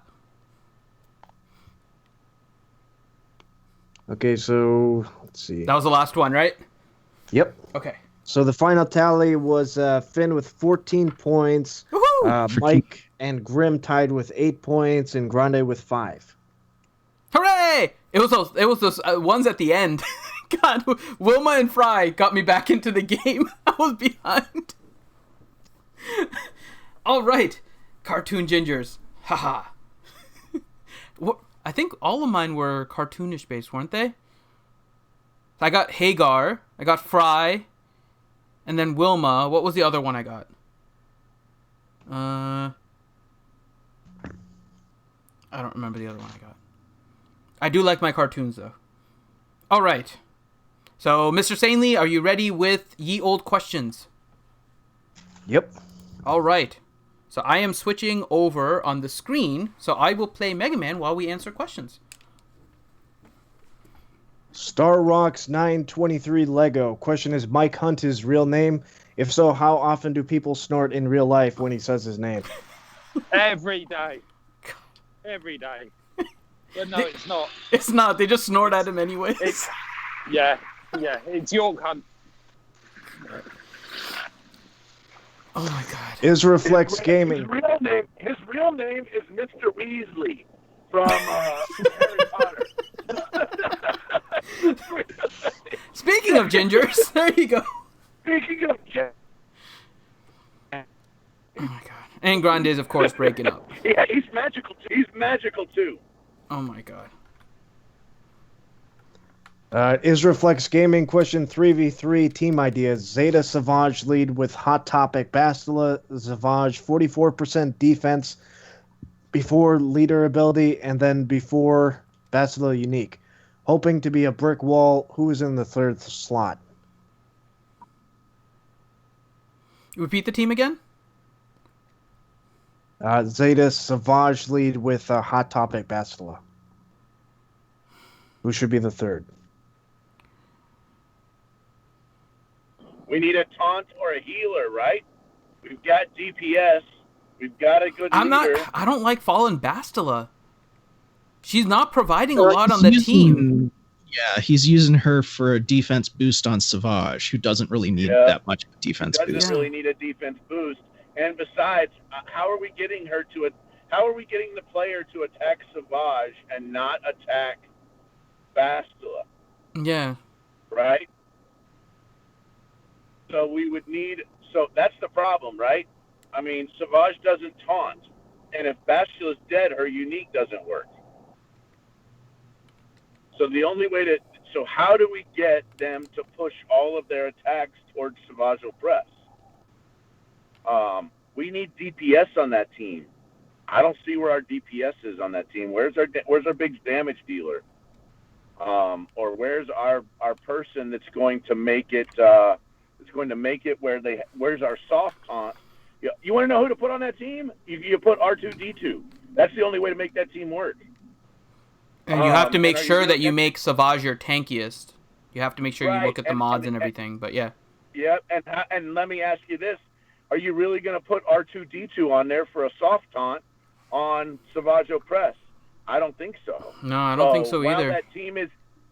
Okay, so let's see. That was the last one, right? Yep. Okay. So the final tally was Finn with 14 points, Mike and Grim tied with 8 points, and Grande with 5. Hooray! It was those ones at the end. God, Wilma and Fry got me back into the game. I was behind. All right, cartoon gingers. Haha. I think all of mine were cartoonish based, weren't they? I got Hagar, I got Fry, and then Wilma. What was the other one I got? I don't remember the other one I got. I do like my cartoons, though. All right. So, Mr. Sanely, are you ready with Ye Old Questions? Yep. All right. So, I am switching over on the screen, so I will play Mega Man while we answer questions. Star Rocks 923 Lego. Question, is Mike Hunt his real name? If so, how often do people snort in real life when he says his name? Every day. Every day. But no, it's not. It's not. They just snort at him anyways. Yeah. It's York Hunt. Oh my God. Israflex Gaming. His real name is Mr. Weasley from Harry Potter. Speaking of gingers, there you go. Speaking of Oh my God. And Grande is, of course, breaking up. yeah, he's magical. He's magical too. Oh my God. Israflex Gaming. Question 3v3 team ideas. Zeta Savage lead with Hot Topic. Bastila Savage 44% defense before leader ability, and then before Bastila unique. Hoping to be a brick wall. Who is in the third slot? Repeat the team again? Zeta Savage lead with Hot Topic Bastila. Who should be the third? We need a taunt or a healer, right? We've got DPS. We've got a good leader. I don't like Fallen Bastila. She's not providing a lot on the team. Yeah, he's using her for a defense boost on Savage, who doesn't really need that much of a defense boost. Doesn't really need a defense boost. And besides, how are we getting the player to attack Savage and not attack Bastila? Yeah. Right? So we would need... So that's the problem, right? I mean, Savage doesn't taunt. And if Bastila's dead, her unique doesn't work. So the only way to... So how do we get them to push all of their attacks towards Savage Opress? We need DPS on that team. I don't see where our DPS is on that team. Where's our big damage dealer? Or where's our person that's going to make it where's our soft taunt? You want to know who to put on that team? You put R2D2. That's the only way to make that team work. And you have to make sure that you make Savage your tankiest. You have to make sure you look at the mods and everything, but yeah. Yeah, and let me ask you this. Are you really going to put R2D2 on there for a soft taunt on Savage Opress? I don't think so. No, I don't think so either.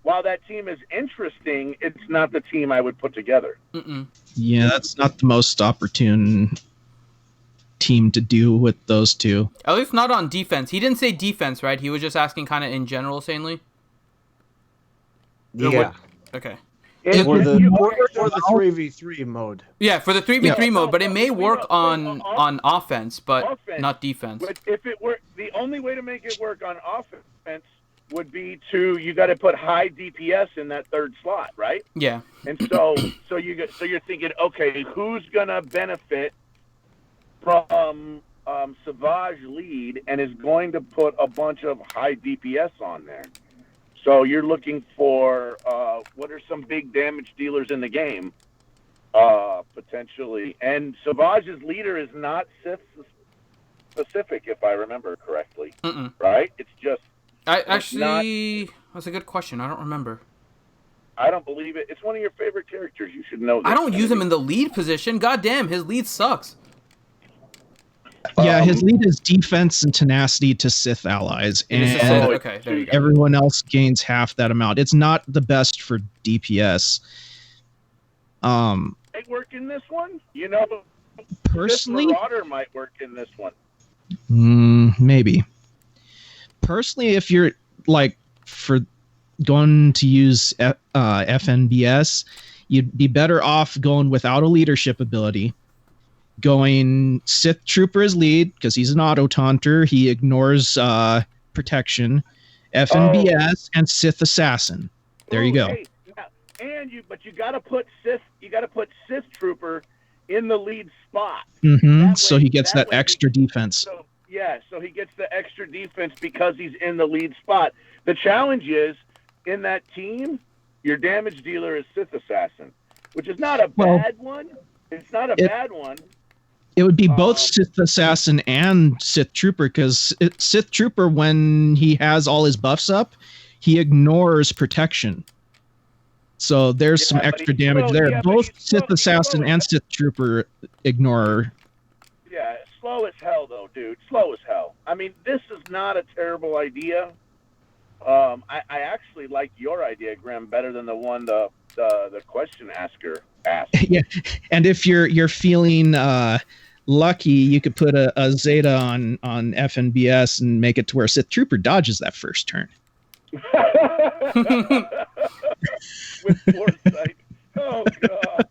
While that team is interesting, it's not the team I would put together. Mm-mm. Yeah, that's not the most opportune team to do with those two. At least not on defense. He didn't say defense, right? He was just asking kind of in general, Sanely? Yeah. Okay. For the 3v3 mode. Yeah, for the 3v3 mode, but it may work on offense, but not defense. But if it were, the only way to make it work on offense would be you got to put high DPS in that third slot, right? Yeah. And so you're thinking, okay, who's gonna benefit from Savage lead and is going to put a bunch of high DPS on there? So you're looking for what are some big damage dealers in the game, potentially. And Savage's leader is not Sith specific, if I remember correctly. Mm-mm. Right? It's just... That's a good question. I don't remember. I don't believe it. It's one of your favorite characters. You should know that. I don't use him in the lead position. God damn, his lead sucks. Yeah, his lead is defense and tenacity to Sith allies, and okay, there you go. everyone else gains half that amount. It's not the best for DPS. Might work in this one. You know, Personally, Marauder might work in this one. Maybe. Personally, if you're like for going to use FNBS, you'd be better off going without a leadership ability. Going Sith Trooper as lead because he's an auto taunter. He ignores protection. FNBS and Sith Assassin. There you go. Hey, but you got to put Sith. You got to put Sith Trooper in the lead spot. So he gets that extra defense. So he gets the extra defense because he's in the lead spot. The challenge is in that team, your damage dealer is Sith Assassin, which is not a bad one. It's not a bad one. It would be both Sith Assassin and Sith Trooper, because Sith Trooper, when he has all his buffs up, he ignores protection. So there's some extra damage there. Both Sith Assassin and Sith Trooper ignore. Yeah, slow as hell, though, dude. Slow as hell. I mean, this is not a terrible idea. I actually like your idea, Graham, better than the one the question asker asked. Yeah, and if you're feeling lucky, you could put a Zeta on FNBS and make it to where Sith Trooper dodges that first turn. With foresight. Oh god.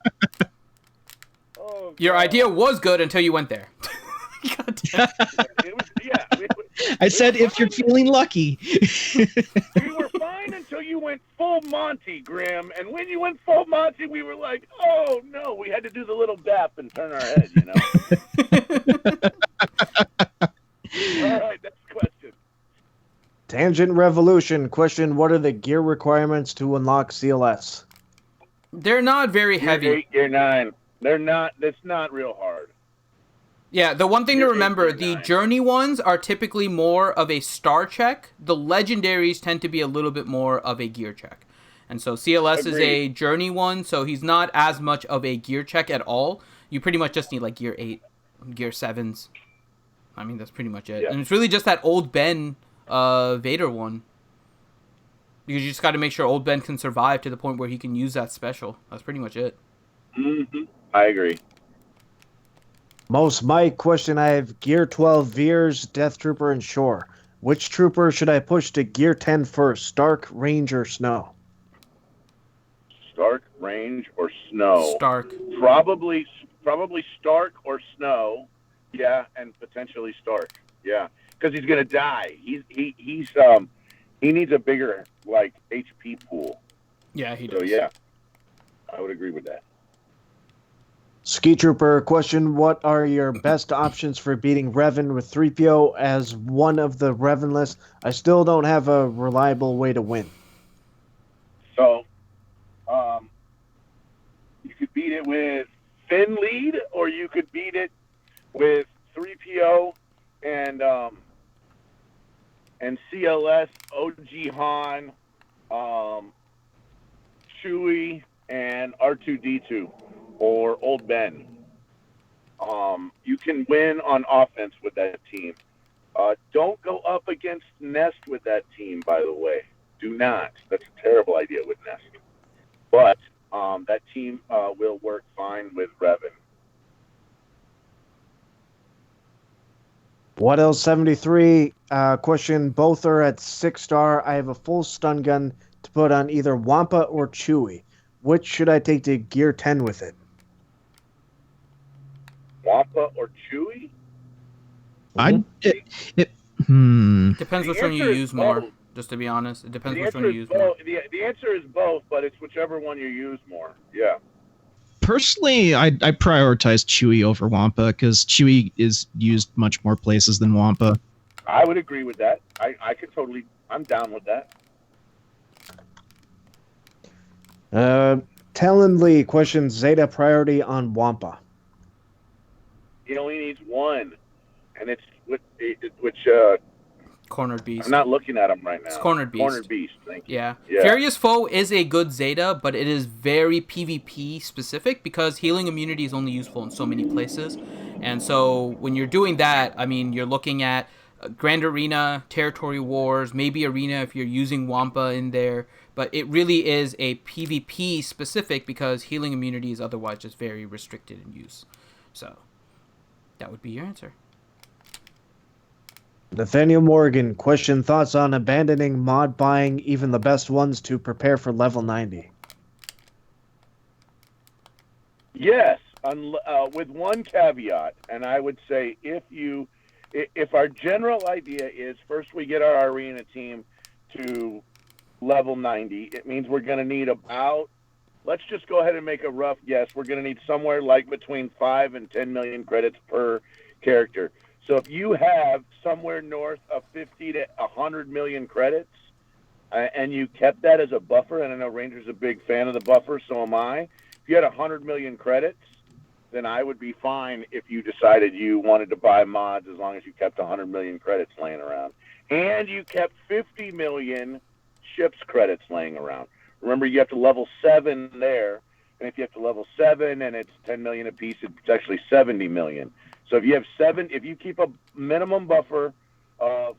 Your idea was good until you went there. I said if you're feeling lucky. We were fine until you went full Monty, Graham. And when you went full Monty, we were like, oh no, we had to do the little dap and turn our head, you know? All right, next question. Tangent Revolution. Question: what are the gear requirements to unlock CLS? They're not very heavy. Gear 8, Gear 9. They're not. That's not real hard. Yeah, the one thing to remember, the journey ones are typically more of a star check. The legendaries tend to be a little bit more of a gear check. And so CLS is a journey one, so he's not as much of a gear check at all. You pretty much just need like gear 8, gear 7s. I mean, that's pretty much it. Yeah. And it's really just that Old Ben Vader one. Because you just got to make sure Old Ben can survive to the point where he can use that special. That's pretty much it. Mm-hmm. I agree. Most Mike question: I have Gear 12 Veers, Death Trooper, and Shore. Which trooper should I push to Gear 10 first? Stark, Range, or Snow? Stark, Range, or Snow? Stark. Probably Stark or Snow. Yeah, and potentially Stark. Yeah, because he's gonna die. He needs a bigger like HP pool. Yeah, he does. So yeah, I would agree with that. Ski Trooper question: what are your best options for beating Revan with 3PO as one of the Revanless? I still don't have a reliable way to win. So, you could beat it with Finn lead, or you could beat it with 3PO and CLS, OG Han, Chewie, and R2D2. Or Old Ben. You can win on offense with that team. Don't go up against Nest with that team, by the way. Do not. That's a terrible idea with Nest. But that team will work fine with Revan. What else? 73 question: both are at 6-star. I have a full stun gun to put on either Wampa or Chewie. Which should I take to Gear 10 with it? Wampa or Chewie? Depends which one you use more. Just to be honest, it depends which one you use more. The answer is both, but it's whichever one you use more. Yeah. Personally, I prioritize Chewie over Wampa because Chewie is used much more places than Wampa. I would agree with that. I'm down with that. Talon Lee questions Zeta priority on Wampa. He only needs one, and it's which Cornered Beast. I'm not looking at him right now. It's Cornered Beast. Cornered Beast, thank you. Yeah. Furious Foe is a good Zeta, but it is very PvP specific because healing immunity is only useful in so many places. And so when you're doing that, I mean, you're looking at Grand Arena, Territory Wars, maybe Arena if you're using Wampa in there. But it really is a PvP specific because healing immunity is otherwise just very restricted in use. So that would be your answer. Nathaniel Morgan, question: thoughts on abandoning mod buying, even the best ones, to prepare for level 90? Yes, with one caveat, and I would say if our general idea is first we get our arena team to level 90, it means we're going to need about, let's just go ahead and make a rough guess, we're going to need somewhere like between 5 and 10 million credits per character. So if you have somewhere north of 50 to 100 million credits, and you kept that as a buffer, and I know Ranger's a big fan of the buffer, so am I. If you had 100 million credits, then I would be fine if you decided you wanted to buy mods as long as you kept 100 million credits laying around. And you kept 50 million ships credits laying around. Remember, you have to level 7 there, and if you have to level 7 and it's 10 million apiece, it's actually 70 million. So if you have if you keep a minimum buffer of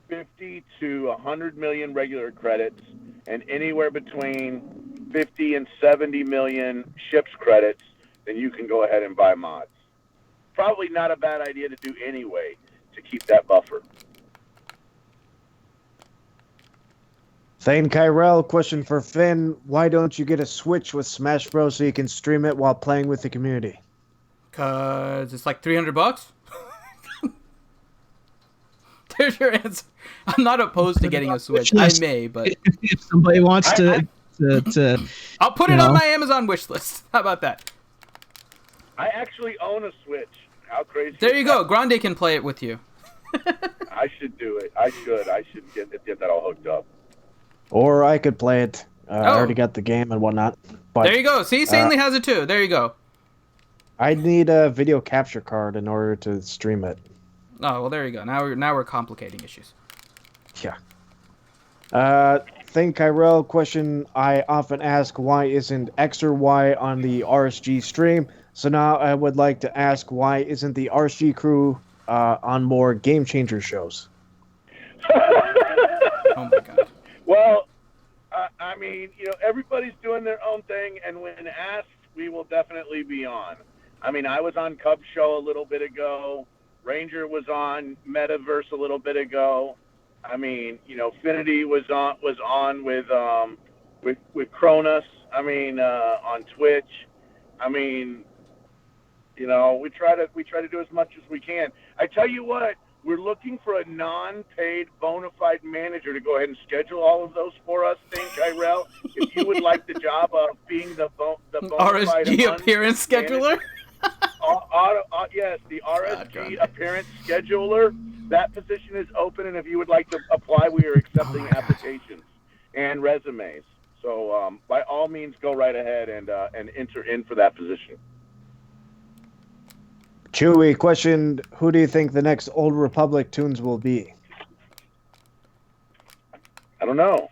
50 to 100 million regular credits and anywhere between 50 and 70 million ships credits, then you can go ahead and buy mods. Probably not a bad idea to do anyway to keep that buffer. Thane Kyrell, question for Finn: why don't you get a Switch with Smash Bros so you can stream it while playing with the community? Cause it's like $300. There's your answer. I'm not opposed to getting a Switch. I may, but if somebody wants to, I'll put it on my Amazon wish list. How about that? I actually own a Switch. How crazy! There you go. Grande can play it with you. I should do it. I should get that all hooked up. Or I could play it. I already got the game and whatnot. But there you go. See, Sanely has it too. There you go. I need a video capture card in order to stream it. Oh well, there you go. Now we're complicating issues. Yeah. Thane Kyrell, question I often ask: why isn't X or Y on the RSG stream? So now I would like to ask: why isn't the RSG crew on more Game Changer shows? Oh my god. Well, I mean, everybody's doing their own thing, and when asked, we will definitely be on. I mean, I was on Cub Show a little bit ago. Ranger was on Metaverse a little bit ago. I mean, Finity was on with Cronus. I mean, on Twitch. I mean, we try to do as much as we can. I tell you what, we're looking for a non-paid bona fide manager to go ahead and schedule all of those for us, Thane Kyrell. If you would like the job of being the bona fide RSG appearance scheduler. Yes, the RSG appearance scheduler. That position is open, and if you would like to apply, we are accepting applications and resumes. So by all means, go right ahead and enter in for that position. Chewy, question: who do you think the next Old Republic tunes will be? I don't know.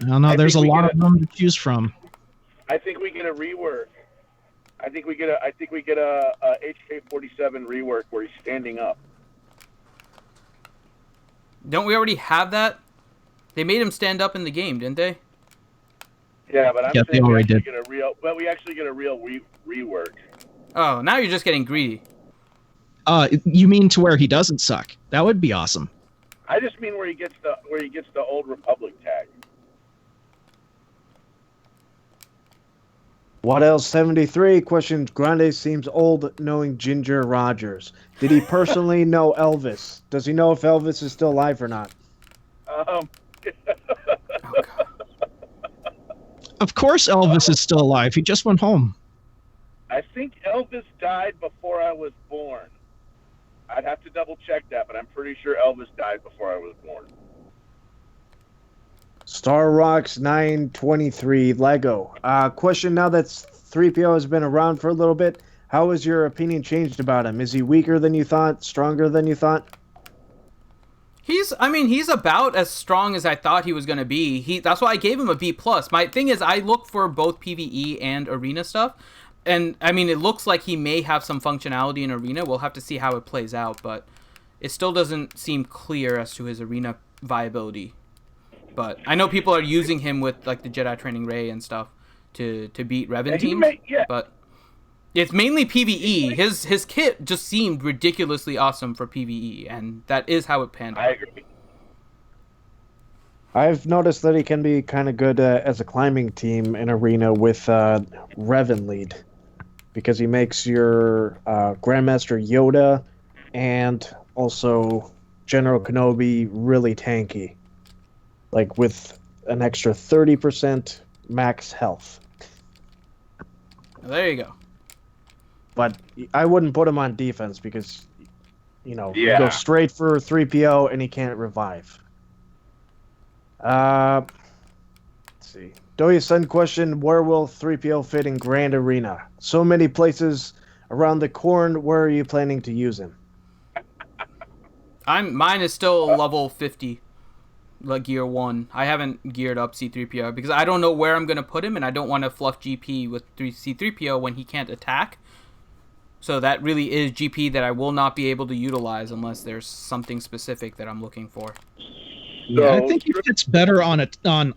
I don't know. There's a lot of them to choose from. I think we get a rework. I think we get a HK-47 rework where he's standing up. Don't we already have that? They made him stand up in the game, didn't they? Yeah, but I'm they saying already did. we actually get a real rework. Oh, now you're just getting greedy. You mean to where he doesn't suck? That would be awesome. I just mean where he gets the Old Republic tag. What else? 73 questions. Grande seems old knowing Ginger Rogers. Did he personally know Elvis? Does he know if Elvis is still alive or not? Of course Elvis is still alive. He just went home. I think Elvis died before I was born. I'd have to double check that, but I'm pretty sure Elvis died before I was born. Star Rocks 923 Lego. Question: now that 3PO has been around for a little bit, how has your opinion changed about him? Is he weaker than you thought? Stronger than you thought? He's about as strong as I thought he was going to be. That's why I gave him a B+. My thing is, I look for both PvE and arena stuff. and I mean, it looks like he may have some functionality in Arena. We'll have to see how it plays out, but it still doesn't seem clear as to his Arena viability. But I know people are using him with like the Jedi Training Ray and stuff to beat Revan teams. But it's mainly PvE. His kit just seemed ridiculously awesome for PvE, and that is how it panned out. I agree. I've noticed that he can be kind of good as a climbing team in Arena with Revan lead, because he makes your Grandmaster Yoda and also General Kenobi really tanky, like with an extra 30% max health. There you go. But I wouldn't put him on defense because, you Yeah. go straight for 3PO and he can't revive. Let's see. Doya-san question, where will 3PO fit in Grand Arena? So many places around the corn, where are you planning to use him? Mine is still level 50, like gear 1. I haven't geared up C-3PO because I don't know where I'm going to put him, and I don't want to fluff GP with C-3PO when he can't attack. So that really is GP that I will not be able to utilize unless there's something specific that I'm looking for. Yeah, I think he fits better on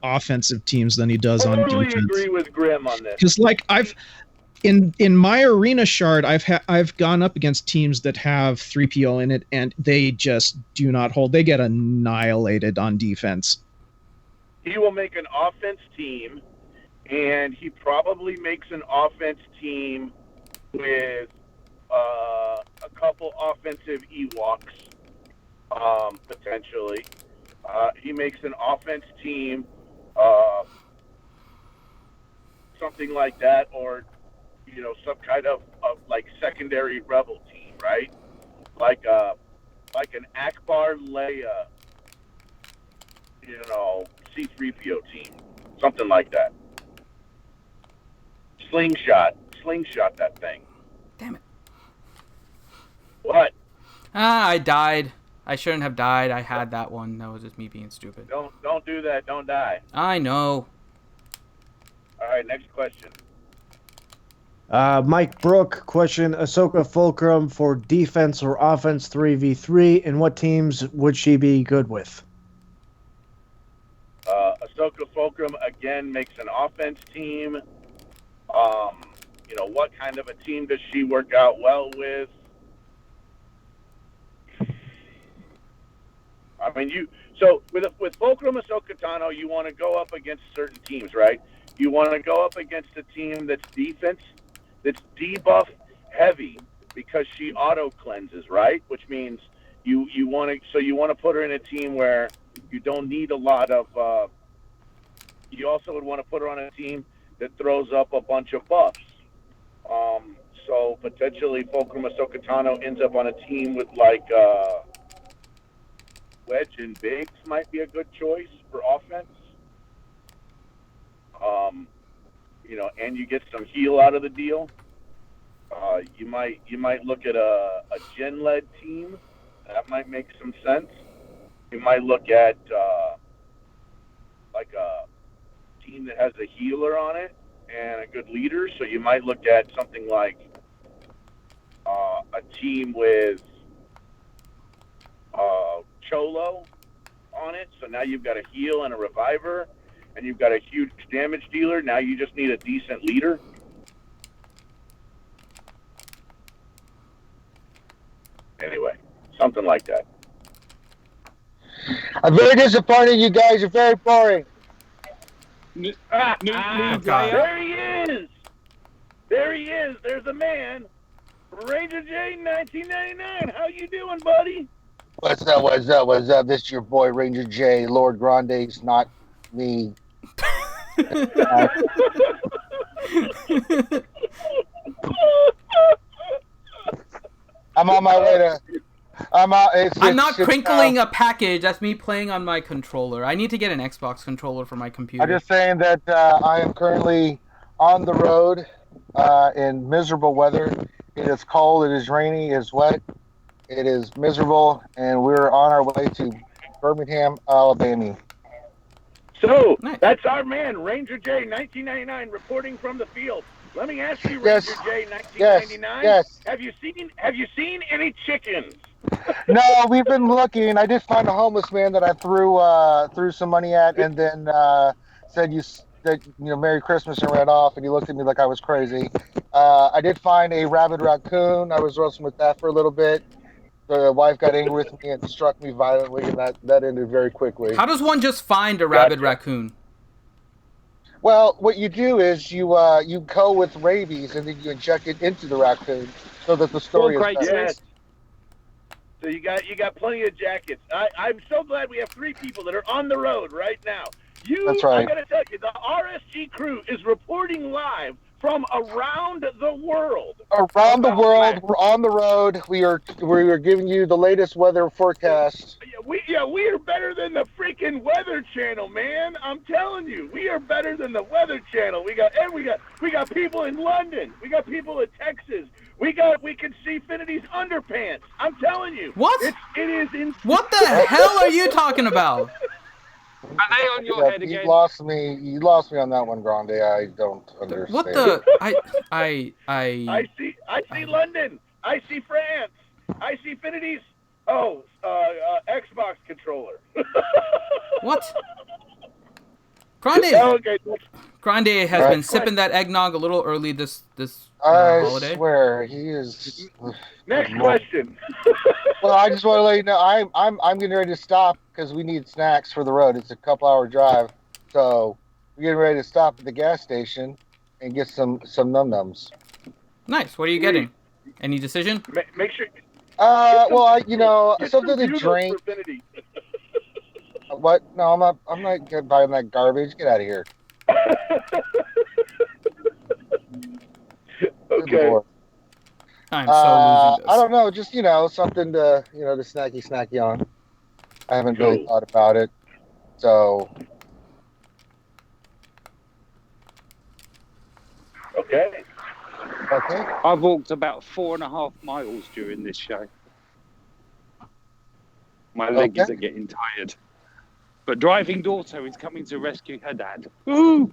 offensive teams than he does on Totally defense. agree with Grim on this. Because like I've in my Arena shard, I've gone up against teams that have 3PO in it, and they just do not hold. They get annihilated on defense. He will make an offense team, and he probably makes an offense team with a couple offensive Ewoks, potentially. He makes an offense team, something like that, or some kind of like secondary rebel team, right? Like an Akbar Leia, C-3PO team, something like that. Slingshot that thing. Damn it. What? I died. I shouldn't have died. I had that one. That was just me being stupid. Don't do that. Don't die. I know. All right, next question. Mike Brook question, Ahsoka Fulcrum for defense or offense 3v3, and what teams would she be good with? Ahsoka Fulcrum, again, makes an offense team. What kind of a team does she work out well with? I mean, with Fulcrum Ahsoka Tano, you want to go up against certain teams, right? You want to go up against a team that's debuff heavy because she auto cleanses, right? Which means you want to put her in a team where you don't need a lot of. You also would want to put her on a team that throws up a bunch of buffs. So potentially Fulcrum Ahsoka Tano ends up on a team with like Wedge and Biggs might be a good choice for offense. And you get some heal out of the deal. You might look at a gen-led team. That might make some sense. You might look at like a team that has a healer on it and a good leader. So you might look at something like a team with Cholo on it. So now you've got a heal and a reviver, and you've got a huge damage dealer. Now you just need a decent leader. Anyway, something like that. I'm very disappointed. You guys are very boring. There he is. There he is. There's a man. Ranger J, 1999. How you doing, buddy? What's up? This is your boy, Ranger J. Lord Grande's not me. I'm on my way to... I'm not crinkling a package. That's me playing on my controller. I need to get an Xbox controller for my computer. I'm just saying that I am currently on the road in miserable weather. It is cold, it is rainy, it is wet, it is miserable, and we're on our way to Birmingham, Alabama. So, nice. That's our man, Ranger J, 1999, reporting from the field. Let me ask you, Yes. Ranger J, 1999. Yes. Have you seen any chickens? No, we've been looking. I did find a homeless man that I threw some money at, and then said Merry Christmas and ran off, and he looked at me like I was crazy. I did find a rabid raccoon. I was wrestling with that for a little bit. The wife got angry with me and struck me violently, and that ended very quickly. How does one just find a rabid raccoon? Well, what you do is you go with rabies, and then you inject it into the raccoon so that the story is better. Yes. So you got plenty of jackets. I'm so glad we have 3 people that are on the road right now. That's right. I gotta tell you, the RSG crew is reporting live from around the world. Around the world, we're on the road. We are giving you the latest weather forecast. We are better than the freaking Weather Channel, man. I'm telling you, we are better than the Weather Channel. We got people in London. We got people in Texas. We can see Finity's underpants. I'm telling you. What? It is insane. What the hell are you talking about? Are they on your head again? You lost me on that one, Grande. I don't understand. What the? I see London. I see France. I see Finity's Xbox controller. What? Grande has been sipping that eggnog a little early this holiday. I swear he is. Next question. Well, I just want to let you know I'm getting ready to stop because we need snacks for the road. It's a couple-hour drive, so we're getting ready to stop at the gas station and get some num-nums. Nice. What are you getting? Any decision? Make sure. Something to drink. What? No, I'm not buying that garbage. Get out of here. Okay. I'm so losing this. I don't know, just something to to snacky on. I haven't really thought about it, so. Okay. I've walked about 4.5 miles during this show. My legs are getting tired. But driving daughter is coming to rescue her dad. Woo!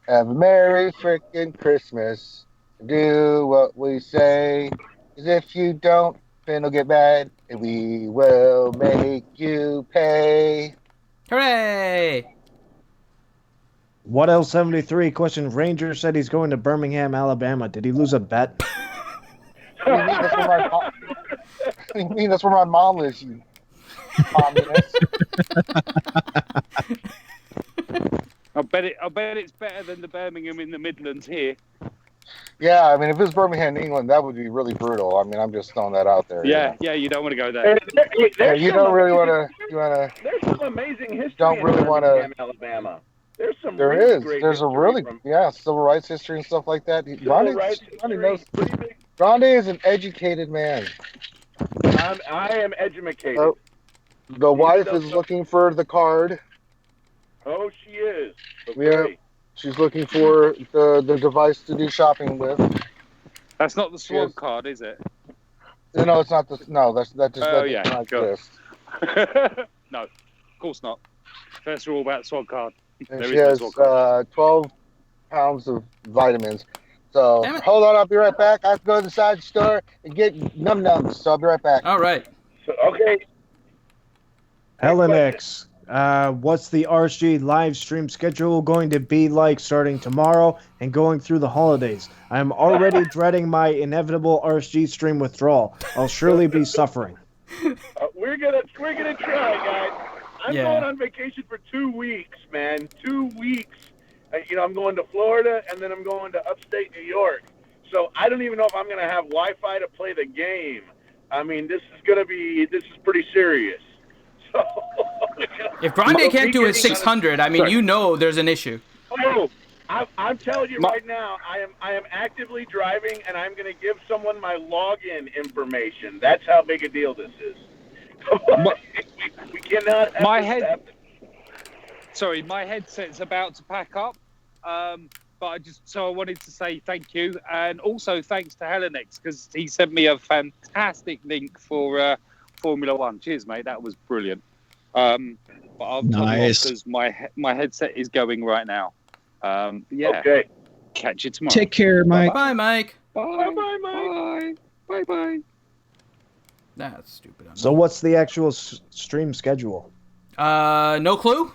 Have a Merry frickin' Christmas. Do what we say. 'Cause if you don't, then it'll get bad. And we will make you pay. Hooray! What else 73 question? Ranger said he's going to Birmingham, Alabama. Did he lose a bet? You mean that's where my mom lives, you communist? I bet it's better than the Birmingham in the Midlands here. Yeah, I mean, if it's Birmingham, England, that would be really brutal. I mean, I'm just throwing that out there. Yeah, you don't want to go there. You don't really want to. There's some amazing history. Don't really want to. Alabama. There's some. There's a really civil rights history and stuff like that. Grande is an educated man. I am educated. The wife is looking for the card. Oh, she is. Okay. Yeah, she's looking for the device to do shopping with. That's not the SWAT card, is it? No, it's not the. No, that just doesn't exist. No, of course not. First rule about SWAT card. And she has 12 pounds of vitamins. So hold on, I'll be right back. I have to go to the side store and get num-nums. So I'll be right back. All right. Okay. Helen X, what's the RSG live stream schedule going to be like starting tomorrow and going through the holidays? I am already dreading my inevitable RSG stream withdrawal. I'll surely be suffering. We're gonna try, guys. I'm going on vacation for 2 weeks, man. 2 weeks. I'm going to Florida, and then I'm going to upstate New York. So I don't even know if I'm going to have Wi-Fi to play the game. I mean, this is pretty serious. So if Grande can't do his 600, I mean, there's an issue. Oh, I'm telling you right now, I am actively driving, and I'm going to give someone my login information. That's how big a deal this is. We cannot have my headset's about to pack up, but I wanted to say thank you, and also thanks to Helenex because he sent me a fantastic link for Formula One. Cheers, mate, that was brilliant. But I'll tell you because my headset is going right now. Yeah. Okay. Catch you tomorrow. Take care, Mike. Bye, Mike. Bye, Mike. Bye. That's stupid. So what's the actual stream schedule? No clue.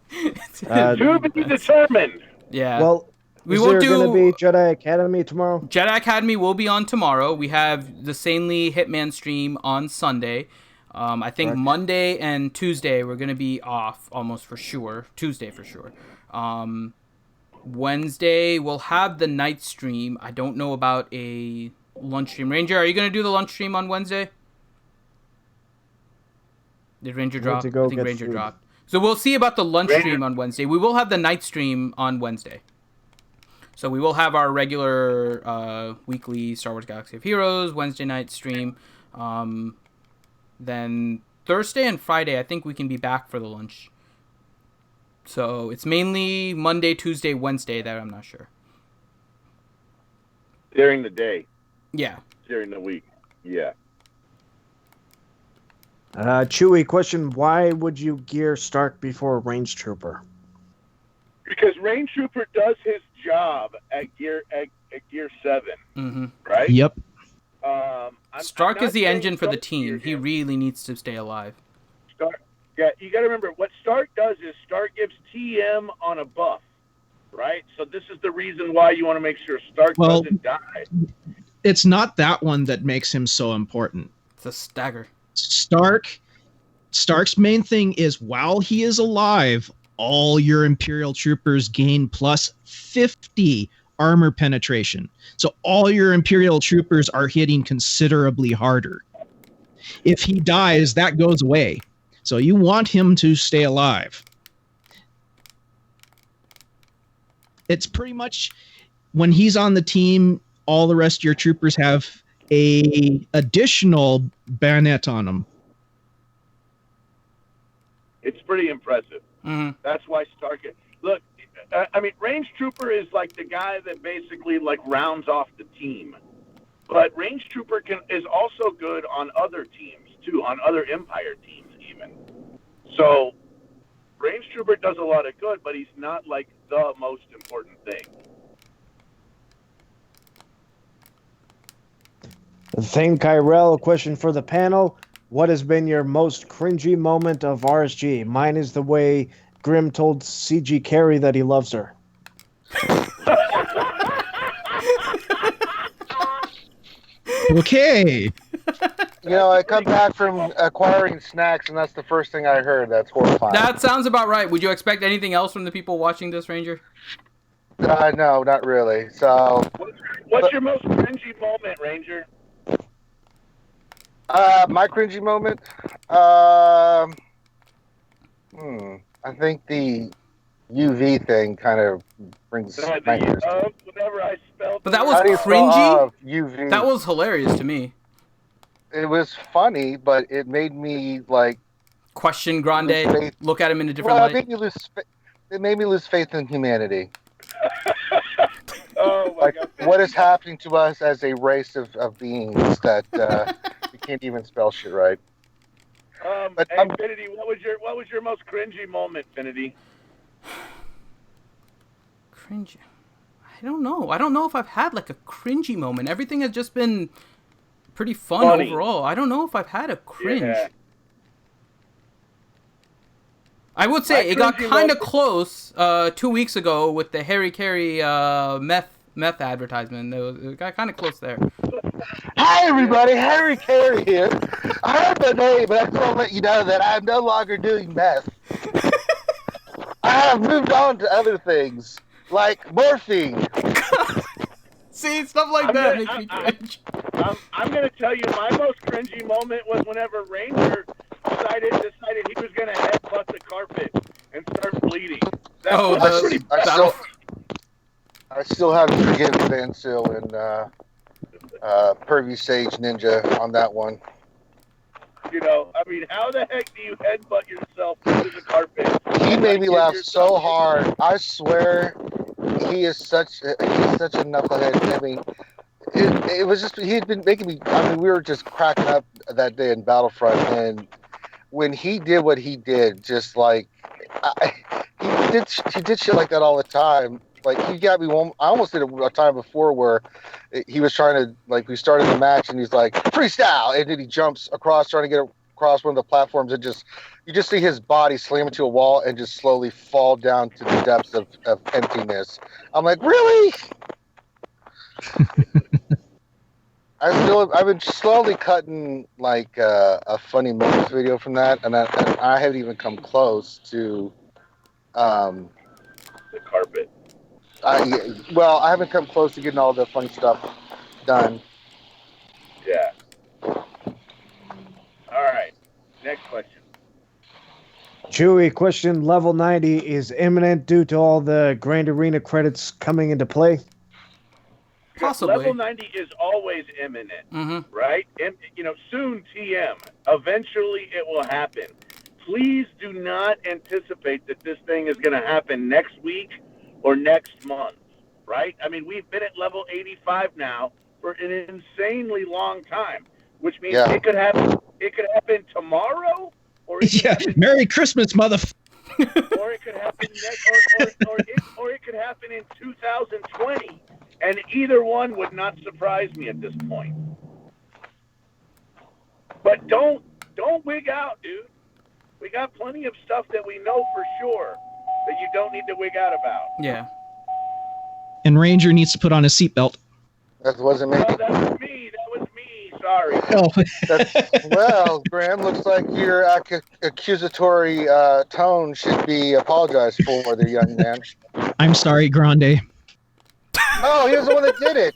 To be determined. Yeah. Well, we is won't there do going to be Jedi Academy tomorrow? Jedi Academy will be on tomorrow. We have the Sanely Hitman stream on Sunday. I think Correct. Monday and Tuesday we're going to be off almost for sure. Tuesday for sure. Wednesday we'll have the night stream. I don't know about a lunch stream. Ranger, are you going to do the lunch stream on Wednesday? Did Ranger drop? to go I think get Ranger food. dropped. So we'll see about the lunch Ranger. stream on Wednesday. We will have the night stream on Wednesday. So we will have our regular weekly Star Wars Galaxy of Heroes Wednesday night stream. Then Thursday and Friday, I think we can be back for the lunch. So it's mainly Monday, Tuesday, Wednesday that I'm not sure. During the day. Yeah. During the week. Yeah. Chewy, question: why would you gear Stark before a range trooper? Because Range Trooper does his job at Gear 7, Mm-hmm. right? Yep. Stark I'm is the not engine saying for the don't team. gear He him. really needs to stay alive. Stark, yeah, you got to remember what Stark does is Stark gives TM on a buff, right? So this is the reason why you want to make sure Stark Well- doesn't die. It's not that one that makes him so important. It's a stagger. Stark's main thing is while he is alive, all your Imperial troopers gain plus 50 armor penetration. So all your Imperial troopers are hitting considerably harder. If he dies, that goes away. So you want him to stay alive. It's pretty much when he's on the team, all the rest of your troopers have a additional bayonet on them. It's pretty impressive. Mm-hmm. That's why Stark. Look, I mean, Range Trooper is like the guy that basically like rounds off the team, but Range Trooper is also good on other teams too, on other Empire teams even. So, Range Trooper does a lot of good, but he's not like the most important thing. Thane Kyrell, question for the panel. What has been your most cringy moment of RSG? Mine is the way Grimm told CG Carey that he loves her. Okay. You know, I come back from acquiring snacks, and that's the first thing I heard. That's horrifying. That sounds about right. Would you expect anything else from the people watching this, Ranger? No, not really. So, What's your most cringy moment, Ranger? my cringy moment. I think the UV thing kind of brings nightmares. Whenever I spelled. But that was How do you spell, cringy? UV. That was hilarious to me. It was funny, but it made me like. Question Grande. Faith. Look at him in a different Well, light. it made me lose faith in humanity. Oh my Like, God. what is happening to us as a race of beings that we can't even spell shit right? But Hey, Infinity, what was your most cringy moment, Infinity? Cringy. I don't know. I don't know if I've had like a cringy moment. Everything has just been pretty fun Funny. overall. I don't know if I've had a cringe. Yeah. I would say My it got cringy kind of moment- close 2 weeks ago with the Harry Carey meth advertisement. It got kind of close there. Hi, everybody. Harry Carey here. I heard my name, but I just want to let you know that I'm no longer doing meth. I have moved on to other things, like morphine. See, stuff like I'm that gonna- makes me cringe. I'm going to tell you my most cringy moment was whenever Ranger decided he was going to headbutt the carpet and start bleeding. That Oh, was the- pretty. I still haven't forgiven Van Sil and Pervy Sage Ninja on that one. You know, I mean, how the heck do you headbutt yourself into the carpet? He made me Like, laugh you're so hard. I swear, he is such a knucklehead. I mean, it was just he'd been making me. I mean, we were just cracking up that day in Battlefront, and when he did what he did, just like he did shit like that all the time. Like he got me one. I almost did it a time before where he was trying to we started the match and he's like freestyle, and then he jumps across trying to get across one of the platforms and you just see his body slam into a wall and just slowly fall down to the depths of emptiness. I'm like, really? I've been slowly cutting a funny moments video from that, and I haven't even come close to the carpet. Well, I haven't come close to getting all the funny stuff done. Yeah. All right. Next question. Chewy, question level 90 is imminent due to all the Grand Arena credits coming into play. Possibly. Level 90 is always imminent, right? And, soon TM. Eventually it will happen. Please do not anticipate that this thing is going to happen next week or next month, right? I mean, we've been at level 85 now for an insanely long time, which means it could happen. It could happen tomorrow, or Merry Christmas, motherfucker. Or it could happen or it could happen in 2020, and either one would not surprise me at this point. But don't wig out, dude. We got plenty of stuff that we know for sure that you don't need to wig out about. Yeah. And Ranger needs to put on a seatbelt. That wasn't me. Oh, that was me. Sorry. Oh. Well, Graham, looks like your accusatory tone should be apologized for, there, young man. I'm sorry, Grande. Oh, he was the one that did it.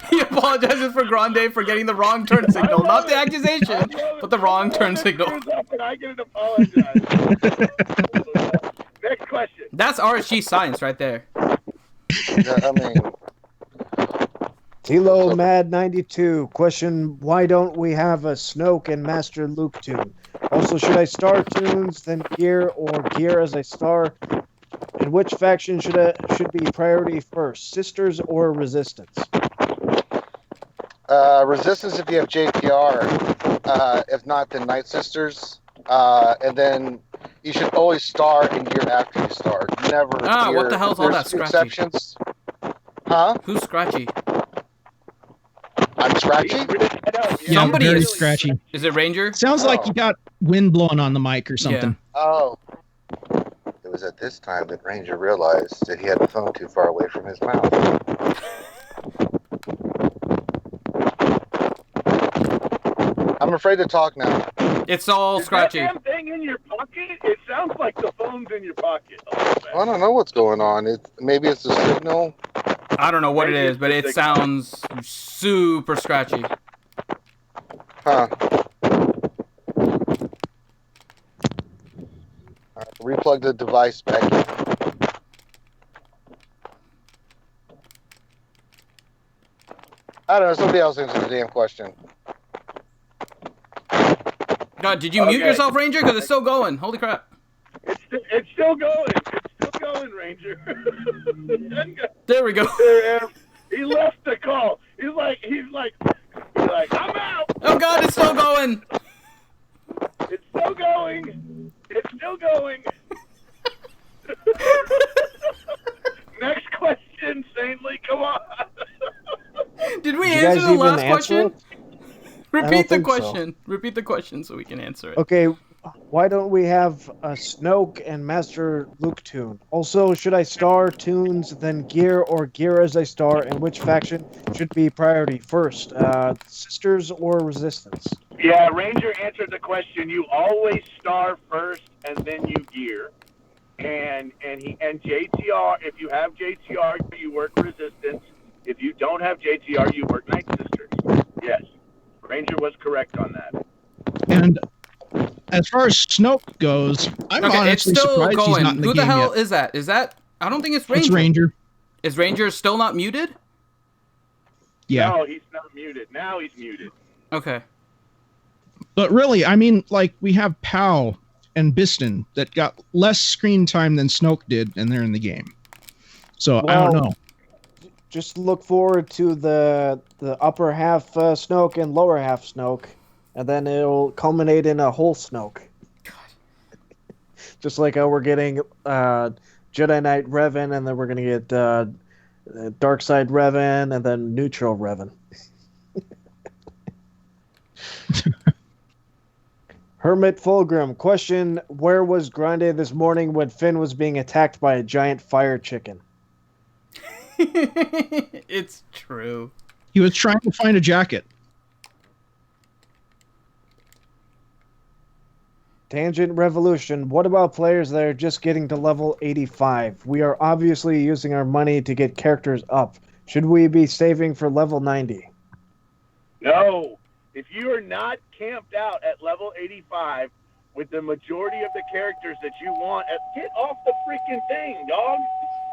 He apologizes for Grande for getting the wrong turn signal. Not the accusation, but the wrong turn signal. And I get an apologize. Next question. That's RSG science right there. Yeah, I mean... Tilo Mad 92 question: why don't we have a Snoke and Master Luke tune? Also, should I star tunes then gear, or gear as I star? And which faction should be priority first, Sisters or Resistance? Resistance if you have JTR. If not, then Night Sisters. And then you should always star and gear after you star. Never. Gear. What the hell's all that scratchy? Exceptions. Huh? Who's scratchy? I'm scratchy? Yeah, Somebody very is scratchy. Is it Ranger? Sounds like you got wind blowing on the mic or something. Oh. It was at this time that Ranger realized that he had the phone too far away from his mouth. I'm afraid to talk now. It's all scratchy. Is that damn thing in your pocket? It sounds like the phone's in your pocket. I don't know what's going on. Maybe it's the signal. I don't know what it is, but it sounds super scratchy. Huh. Replug the device back in. I don't know. Somebody else answer the damn question. God, did you mute yourself, Ranger? Because it's still going. Holy crap. It's still going. It's still going, Ranger. There we go. He left the call. He's like, I'm out. Oh God, it's still going. It's still going. It's still going. Next question, Saintly. Come on. Did we answer the last question? Repeat the think so. question. Repeat the question so we can answer it. Okay, why don't we have a Snoke and Master Luke tune? Also, should I star tunes, then gear, or gear as I star, and which faction should be priority first, Sisters or Resistance? Yeah, Ranger answered the question. You always star first, and then you gear. And JTR, if you have JTR, you work Resistance. If you don't have JTR, you work Night Sisters. Yes, Ranger was correct on that. And as far as Snoke goes, I'm honestly surprised he's not in the game yet. Who the hell is that? Is that? I don't think it's Ranger. It's Ranger. Is Ranger still not muted? Yeah. No, he's not muted. Now he's muted. Okay. But really, I mean, like, we have Pow and Biston that got less screen time than Snoke did, and they're in the game. So, I don't know. Just look forward to the upper half Snoke and lower half Snoke, and then it'll culminate in a whole Snoke. Just like how we're getting Jedi Knight Revan, and then we're going to get Dark Side Revan, and then Neutral Revan. Hermit Fulgrim, question, where was Grande this morning when Finn was being attacked by a giant fire chicken? It's true. He was trying to find a jacket. Tangent Revolution, what about players that are just getting to level 85? We are obviously using our money to get characters up. Should we be saving for level 90? No. If you are not camped out at level 85 with the majority of the characters that you want, get off the freaking thing, dog.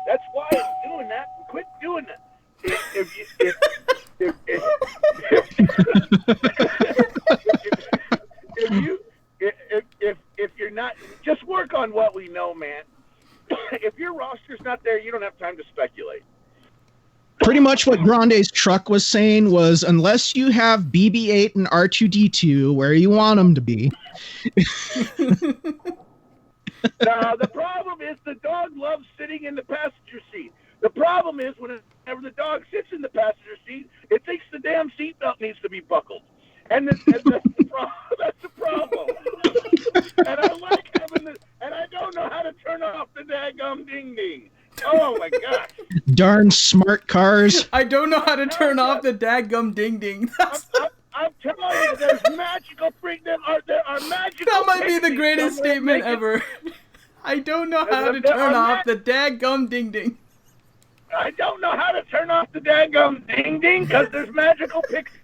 That's why I'm doing that. Quit doing that. If you're not, just work on what we know, man. If your roster's not there, you don't have time to speculate. Pretty much what Grande's truck was saying was, unless you have BB-8 and R2-D2 where you want them to be. No, the problem is the dog loves sitting in the passenger seat. The problem is whenever the dog sits in the passenger seat, it thinks the damn seatbelt needs to be buckled. And that's the problem. That's the problem. And I like having this, and I don't know how to turn off the daggum ding-ding. Oh, my gosh. Darn smart cars. I don't know how to turn off the daggum ding-ding. I'm telling you, there's magical there are magical. That might be the greatest statement ever. I don't know how to turn off the daggum ding-ding. I don't know how to turn off the daggum ding-ding because there's magical pixies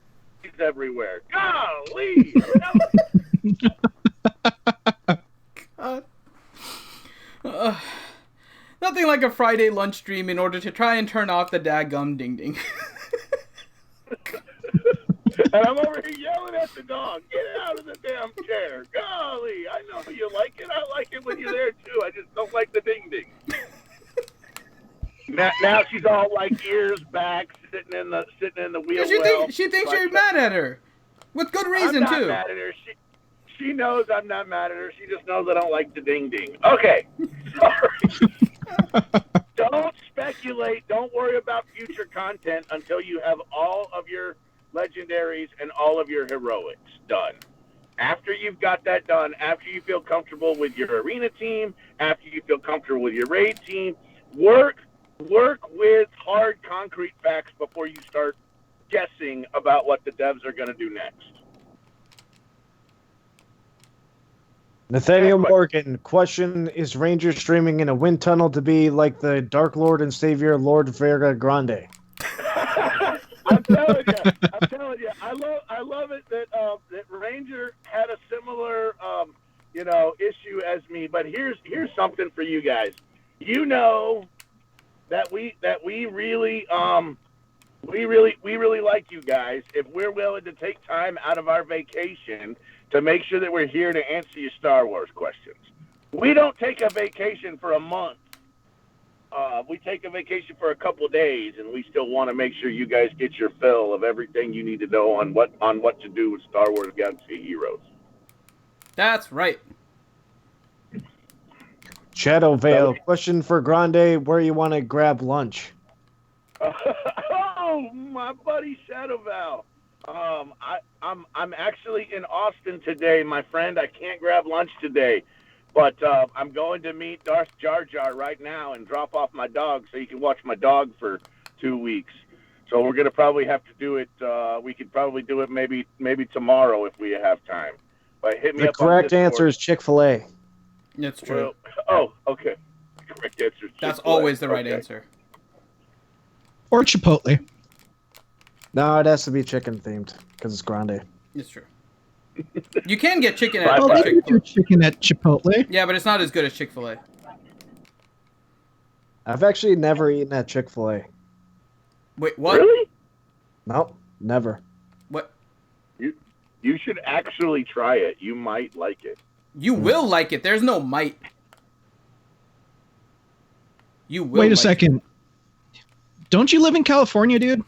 everywhere. Golly! God. Nothing like a Friday lunch stream in order to try and turn off the daggum ding-ding. And I'm over here yelling at the dog, get out of the damn chair. Golly, I know you like it. I like it when you're there, too. I just don't like the ding-ding. Now she's all like ears back, sitting in the wheel well. She thinks you're mad at her. With good reason, I'm not mad at her. She knows I'm not mad at her. She just knows I don't like the ding-ding. Okay. Sorry. Don't speculate. Don't worry about future content until you have all of your legendaries and all of your heroics done. After you've got that done, after you feel comfortable with your arena team, after you feel comfortable with your raid team, work with hard concrete facts before you start guessing about what the devs are going to do next. Nathaniel Morgan, question, is Ranger streaming in a wind tunnel to be like the Dark Lord and Savior Lord Verga Grande? I'm telling you, I love it that Ranger had a similar issue as me. But here's something for you guys. You know that we really like you guys if we're willing to take time out of our vacation to make sure that we're here to answer your Star Wars questions. We don't take a vacation for a month. We take a vacation for a couple of days, and we still want to make sure you guys get your fill of everything you need to know on what to do with Star Wars Galaxy Heroes. That's right. Shadow Veil, question for Grande, where you want to grab lunch? Oh, my buddy Shadow Val. I'm actually in Austin today, my friend. I can't grab lunch today, but I'm going to meet Darth Jar Jar right now and drop off my dog so you can watch my dog for 2 weeks. So we're gonna probably have to do it. We could probably do it maybe tomorrow if we have time. But hit me The up on correct Discord. answer is Chick-fil-A. That's true. Okay. The correct answer is That's Chick-fil-A. always the right Okay. answer. Or Chipotle. No, it has to be chicken themed because it's Grande. It's true. You can get chicken at Oh, they do Chick-fil-A. chicken at Chipotle. Yeah, but it's not as good as Chick-fil-A. I've actually never eaten at Chick-fil-A. Wait, what? Really? Nope, never. What? You should actually try it. You might like it. You will like it. There's no might. You will. Wait a like second. Don't you live in California, dude?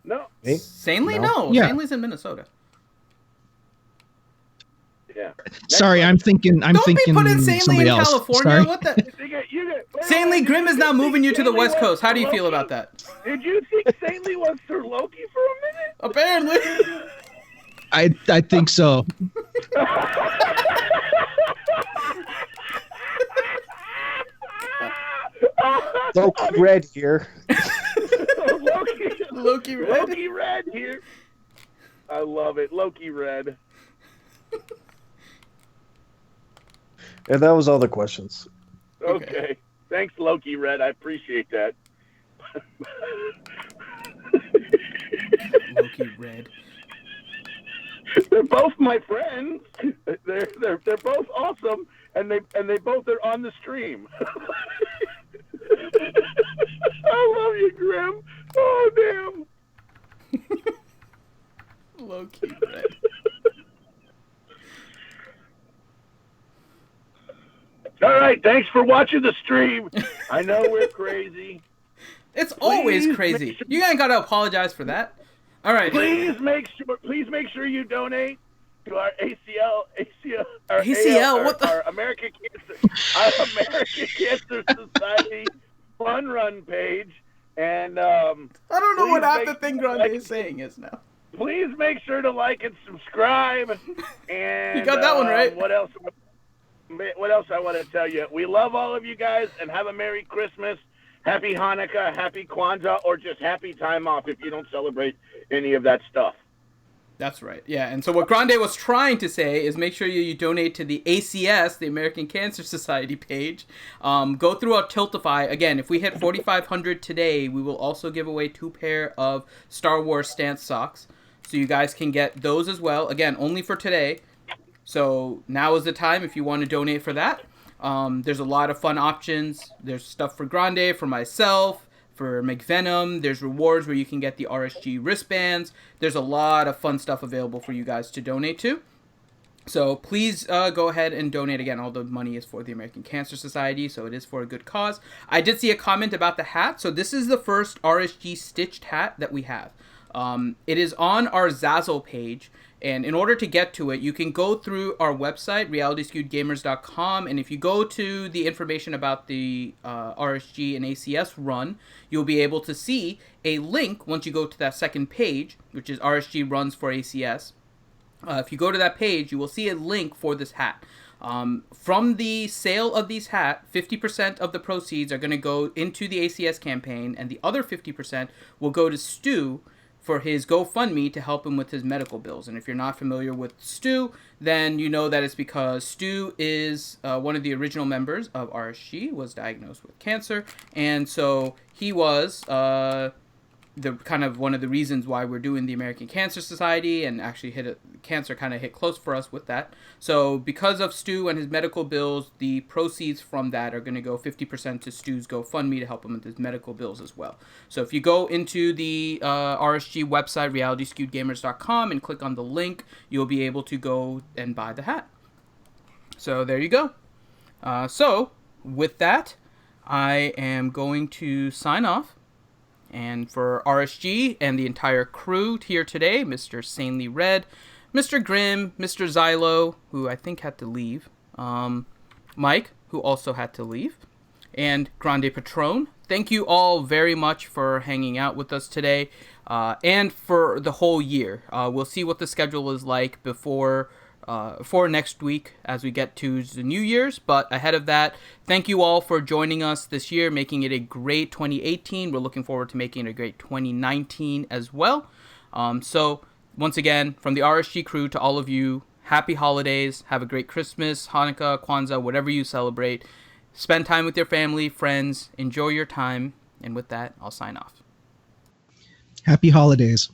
No. Me? Sanely? No. No. Yeah. Sanely's in Minnesota. Yeah. Sorry, I'm thinking. Don't be putting Sanely somebody in else. California. Sorry. What the? Sanely Grimm is now moving you to the West Coast. How do you feel about that? Did you think Sanely was Sir Loki for a minute? Apparently. I think so. Loki Red here. Loki Red here. I love it. Loki Red. And that was all the questions. Okay. Thanks, Loki Red. I appreciate that. Loki Red. They're both my friends. They're both awesome, and they both are on the stream. I love you, Grim. Oh damn. Loki Red. All right, thanks for watching the stream. I know we're crazy. It's always crazy. You ain't gotta apologize for that. All right. Please make sure you donate to our ACL, what the? our American Cancer Society Fun Run page, and I don't know what half the thing Grande is saying is now. Please make sure to like and subscribe. And you got that one right. What else I want to tell you? We love all of you guys, and have a Merry Christmas, Happy Hanukkah, Happy Kwanzaa, or just happy time off if you don't celebrate any of that stuff. That's right. Yeah, and so what Grande was trying to say is make sure you donate to the ACS, the American Cancer Society page. Go through our Tiltify. Again, if we hit 4,500 today, we will also give away 2 pair of Star Wars stance socks. So you guys can get those as well. Again, only for today. So now is the time if you want to donate for that. There's a lot of fun options. There's stuff for Grande, for myself, for McVenom. There's rewards where you can get the RSG wristbands. There's a lot of fun stuff available for you guys to donate to. So please go ahead and donate. Again, all the money is for the American Cancer Society, so it is for a good cause. I did see a comment about the hat. So this is the first RSG stitched hat that we have. It is on our Zazzle page. And in order to get to it, you can go through our website, realityskewedgamers.com, and if you go to the information about the RSG and ACS run, you'll be able to see a link once you go to that second page, which is RSG runs for ACS. If you go to that page, you will see a link for this hat. From the sale of these hats, 50% of the proceeds are going to go into the ACS campaign, and the other 50% will go to Stu for his GoFundMe to help him with his medical bills. And if you're not familiar with Stu, then you know that it's because Stu is one of the original members of RSG, was diagnosed with cancer, and so he was the kind of one of the reasons why we're doing the American Cancer Society, and actually cancer kind of hit close for us with that. So because of Stu and his medical bills, the proceeds from that are going to go 50% to Stu's GoFundMe to help him with his medical bills as well. So if you go into the RSG website, realityskewedgamers.com, and click on the link, you'll be able to go and buy the hat. So there you go. So with that, I am going to sign off. And for RSG and the entire crew here today, Mr. Sanely Red, Mr. Grimm, Mr. Xylo, who I think had to leave, Mike, who also had to leave, and Grande Patron, thank you all very much for hanging out with us today, and for the whole year. We'll see what the schedule is like for next week as we get to the New Year's, but ahead of that, thank you all for joining us this year, making it a great 2018. We're looking forward to making it a great 2019 as well. So once again, from the RSG crew to all of you, happy holidays, have a great Christmas, Hanukkah, Kwanzaa, whatever you celebrate. Spend time with your family, friends, enjoy your time, and with that, I'll sign off. Happy holidays.